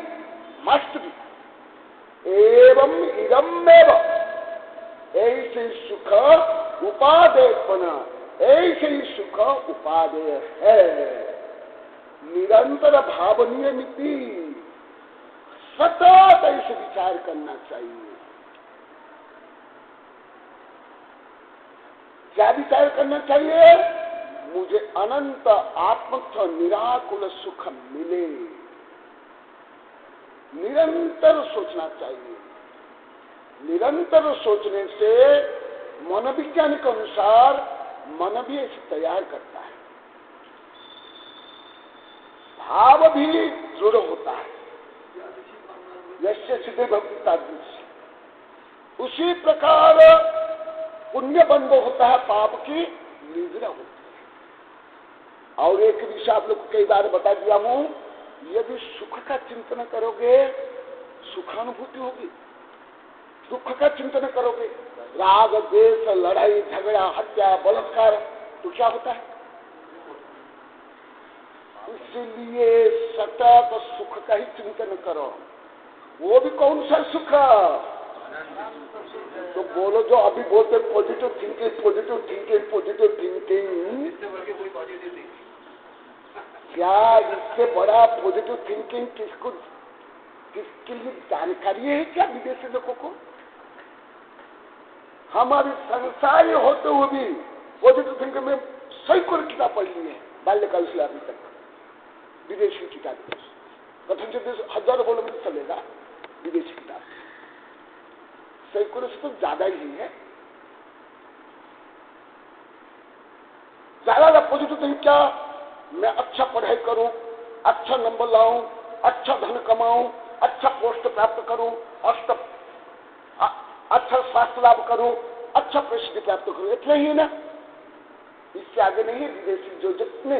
must be, एवं इदम एव, ऐसे सुख उपादेय बना, ऐसे ही सुख उपादेय है, निरंतर भावनीय नीति, सतत ऐसे विचार करना चाहिए। क्या विचार करना चाहिए? मुझे अनंत आत्मस्थ निराकुल सुख मिले, निरंतर सोचना चाहिए। निरंतर सोचने से मनोविज्ञान के अनुसार मन भी ऐसे तैयार करता है, भाव भी दृढ़ होता है, जैसे सिद्धि भक्ति तादृश। उसी प्रकार पुण्य बंध होता है, पाप की निद्रा होती है। और एक विषय आप लोग को कई बार बता दिया हूं, यदि सुख का चिंतन करोगे सुखानुभूति होगी, दुख का चिंतन करोगे, राग द्वेष लड़ाई झगड़ा हत्या बलात्कार, तो क्या होता है? इसलिए सतत सुख का ही चिंतन करो। वो भी कौन सा सुख? तो बोलो जो अभी बोलते positive thinking, positive thinking, positive thinking, क्या इससे बड़ा पॉजिटिव थिंकिंग किसको, किसके लिए जानकारी है क्या विदेशी लोगों को? हमारे संसारी होते हुए भी पॉजिटिव थिंकिंग में सैकड़ों किताब पढ़ ली है, बाल्यकाल से अभी तक, विदेशी किताब, कथन हजारों बोलो में चलेगा, विदेशी किताब सैकड़ों से तो ज्यादा ही है। ज्यादा पॉजिटिव थिंकिंग क्या? मैं अच्छा पढ़ाई करूं, अच्छा नंबर लाऊं, अच्छा धन कमाऊं, अच्छा पोस्ट प्राप्त करूं, अच्छा स्वास्थ्य लाभ करूं, अच्छा प्रसिद्धि प्राप्त करूं, इतना ही ना, इससे आगे नहीं। विदेशी जो जितने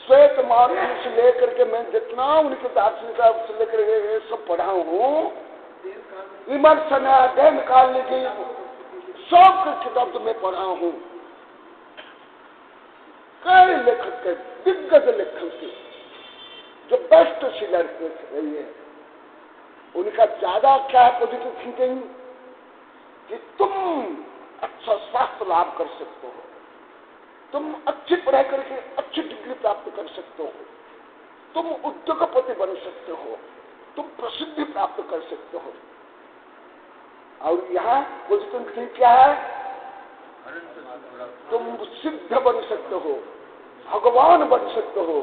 श्वेत मार्ग से लेकर के मैं जितना उनके दार्शनिक से लेकर के सब पढ़ा हूं, विमर्शन अध्ययन निकालने की सब किताब तो मैं पढ़ा हूं, कई लेखक के, दिग्गज लेखक के जो बेस्ट सेलर रही है, उनका ज्यादा क्या है पॉजिटिव थिंकिंग, कि तुम अच्छा स्वास्थ्य लाभ कर सकते हो, तुम अच्छी पढ़ाई करके अच्छी डिग्री प्राप्त कर सकते हो, तुम उद्योगपति बन सकते हो, तुम प्रसिद्धि प्राप्त कर सकते हो। और यहाँ पॉजिटिव थिंकिंग क्या है? तुम सिद्ध बन सकते हो, भगवान बन सकते हो,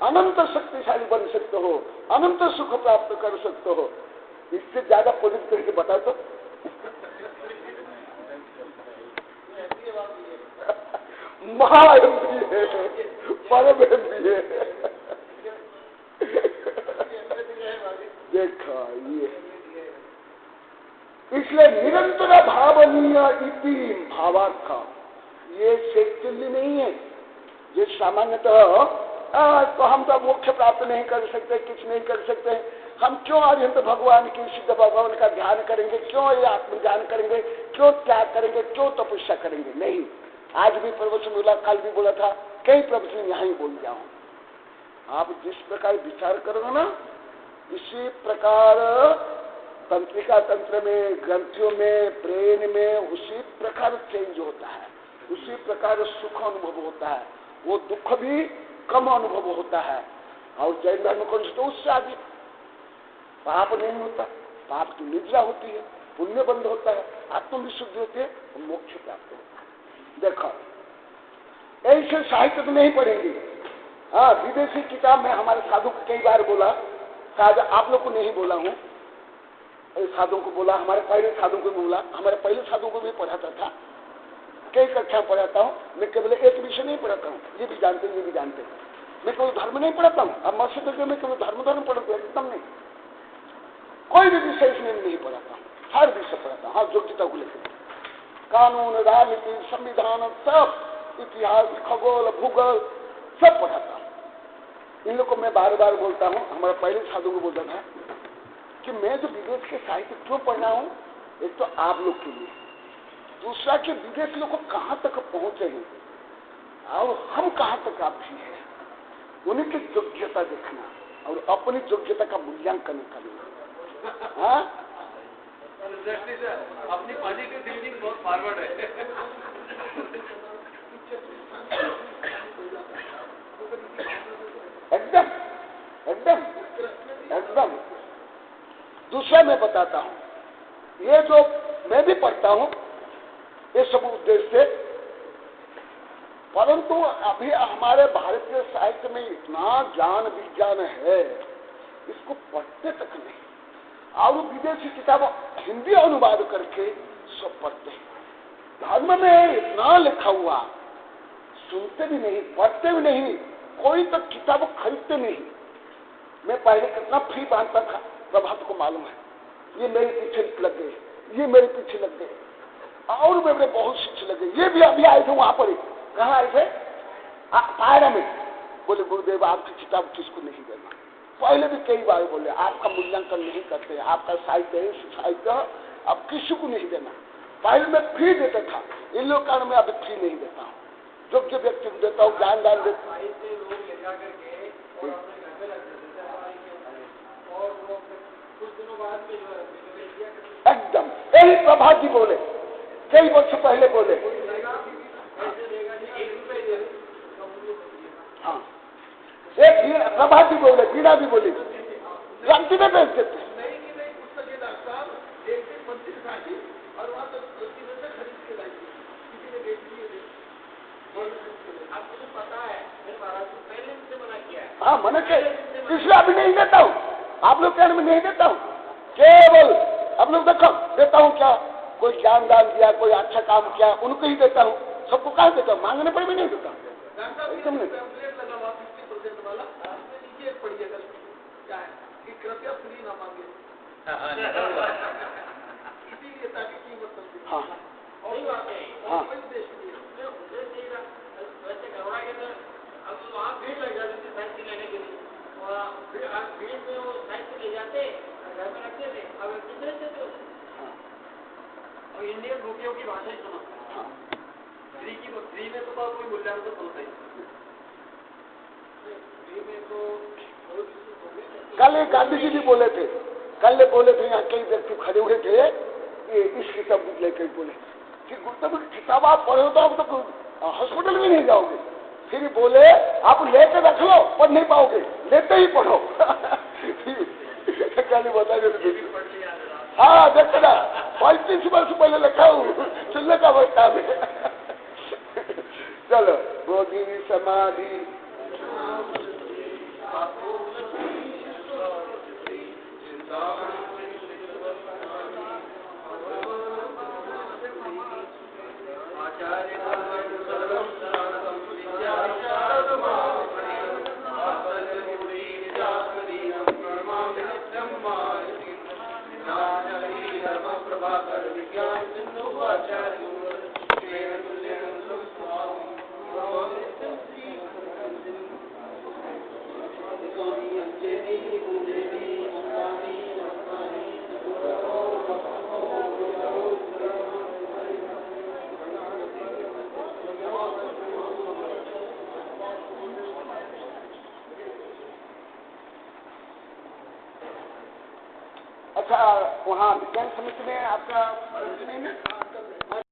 अनंत शक्तिशाली बन सकते हो, अनंत सुख प्राप्त कर सकते हो। इससे ज्यादा पॉजिटिव थिंकिंग बताओ तो? महाएम भी है, परम भी है। देखा ये, इसलिए निरंतर भावनीय इति भावार्थ, ये शैथिल्य नहीं है, ये सामान्यतः तो हम तो मोक्ष प्राप्त नहीं कर सकते, कुछ नहीं कर सकते, हम क्यों अर्हंत भगवान की सिद्ध भगवान का ध्यान करेंगे, क्यों ये आत्मज्ञान करेंगे, क्यों त्याग करेंगे, क्यों तपस्या करेंगे? नहीं, आज भी प्रवचन बोला, कल भी बोला था, कई प्रवचन यहाँ ही बोल जाऊं। आप जिस प्रकार विचार करोगे ना, इसी प्रकार तंत्रिका तंत्र में, ग्रंथियों में, ब्रेन में उसी प्रकार चेंज होता है, उसी प्रकार सुख अनुभव होता है, वो दुख भी कम अनुभव होता है। और जैन धर्म को तो उससे आगे पाप नहीं होता, पाप की निद्रा होती है, पुण्य बंद होता है, आत्मविशुद्धि होती है, मोक्ष प्राप्त होता है। देखो ऐसे साहित्य तो नहीं पढ़ेंगे। हाँ, विदेशी किताब में हमारे साधु को कई बार बोला, शायद आप लोग को नहीं बोला हूँ, साधु को बोला, हमारे पहले साधु को बोला, हमारे पहले साधु को भी पढ़ाता था, कई कक्षा पढ़ाता हूँ मैं, केवल एक विषय नहीं पढ़ाता हूँ, ये भी जानते हैं, ये भी जानते हैं, मैं केवल धर्म नहीं पढ़ाता हूँ। अब मस्जिद में केवल धर्म पढ़ाता हूँ, एकदम नहीं, कोई भी विषय इसमें नहीं पढ़ाता हूँ, हर विषय पढ़ाता हूँ। हाँ, योग्यता को लेकर कानून, राजनीति, संविधान, सब इतिहास, खगोल, भूगोल सब पढ़ाता हूँ। इन लोग को मैं बार बार बोलता हूँ, हमारा पहले साधु को बोलता था कि मैं जो विदेश के साहित्य क्यों पढ़ रहा हूँ, एक तो आप लोग के लिए, दूसरा कि विदेश लोग को कहाँ तक पहुंचे हैं और हम कहाँ तक आप भी हैं, उनकी योग्यता देखना और अपनी योग्यता का मूल्यांकन करना। हाँ, अपनी पॉजिटिव थिंकिंग बहुत फॉरवर्ड है। एकदम एकदम एकदम। दूसरा मैं बताता हूँ, ये जो मैं भी पढ़ता हूँ ये सब उद्देश्य से, परंतु अभी हमारे भारतीय साहित्य में इतना ज्ञान विज्ञान है, इसको पढ़ते तक नहीं, और विदेशी किताबों हिंदी अनुवाद करके सब पढ़ते हैं। धर्म में इतना लिखा हुआ, सुनते भी नहीं, पढ़ते भी नहीं, कोई तो किताब खरीदते नहीं। मैं पहले कितना फ्री बांधता था, प्रभात को मालूम है, ये मेरे पीछे लग गए, ये मेरे पीछे लग गए, और मेरे बहुत शिक्षक लगे, ये भी अभी आए थे वहां पर। कहाँ आए थे? पायरा में। बोले गुरुदेव आपकी किताब किसको नहीं देना। पहले भी कई बार बोले आपका मूल्यांकन नहीं करते, आपका साहित्य है, साहित्य आप किसी को नहीं देना। पहले मैं फ्री देता था, इन लोग कारण मैं अभी फ्री नहीं देता हूँ, योग्य व्यक्ति को देता हूँ, ज्ञान दान देता हूँ। एकदम यही प्रभात जी बोले, कई वर्ष पहले बोले। हाँ, एक प्रभात जी बोले, बीना भी बोली, रंगती में बेच देते। हाँ, मना के इसलिए अभी नहीं देता हूँ, आप लोग कहने में नहीं देता हूँ, केवल आप लोग देखो देता हूँ क्या, कोई ज्ञान दान दिया, कोई अच्छा काम किया, उनको ही देता हूँ, सबको कहा देता हूँ, मांगने पर भी नहीं देता हूँ, एकदम नहीं। कृपया फ्री ना मांगे। हाँ हाँ, वैसे घबराएंगे तो अब वहाँ भीड़ लग जाती थी साइकिल लेने के लिए, भीड़ में वो साइकिल ले जाते घर में रखते थे, अब कितने देते हो। और इंडियन रुपयों की भाषा ही समझते हैं, फ्री में तो कोई मूल्यांकन होता ही, फ्री में तो कल एक गांधी जी भी बोले थे, कल बोले थे, यहाँ कई व्यक्ति खड़े हुए थे, ये इस किताब बुक लेकर बोले कि गुरुदेव किताब आप पढ़ो तो आप तो हॉस्पिटल में नहीं जाओगे। फिर बोले आप लेके रख लो, पढ़ नहीं पाओगे, लेते ही पढ़ो। कल बता दे, हाँ देखते ना, 35 वर्ष पहले लिखा हूँ, चलने का अवस्था में। चलो, बोधि समाधि वहाँ विज्ञान समिति में आपका नहीं है?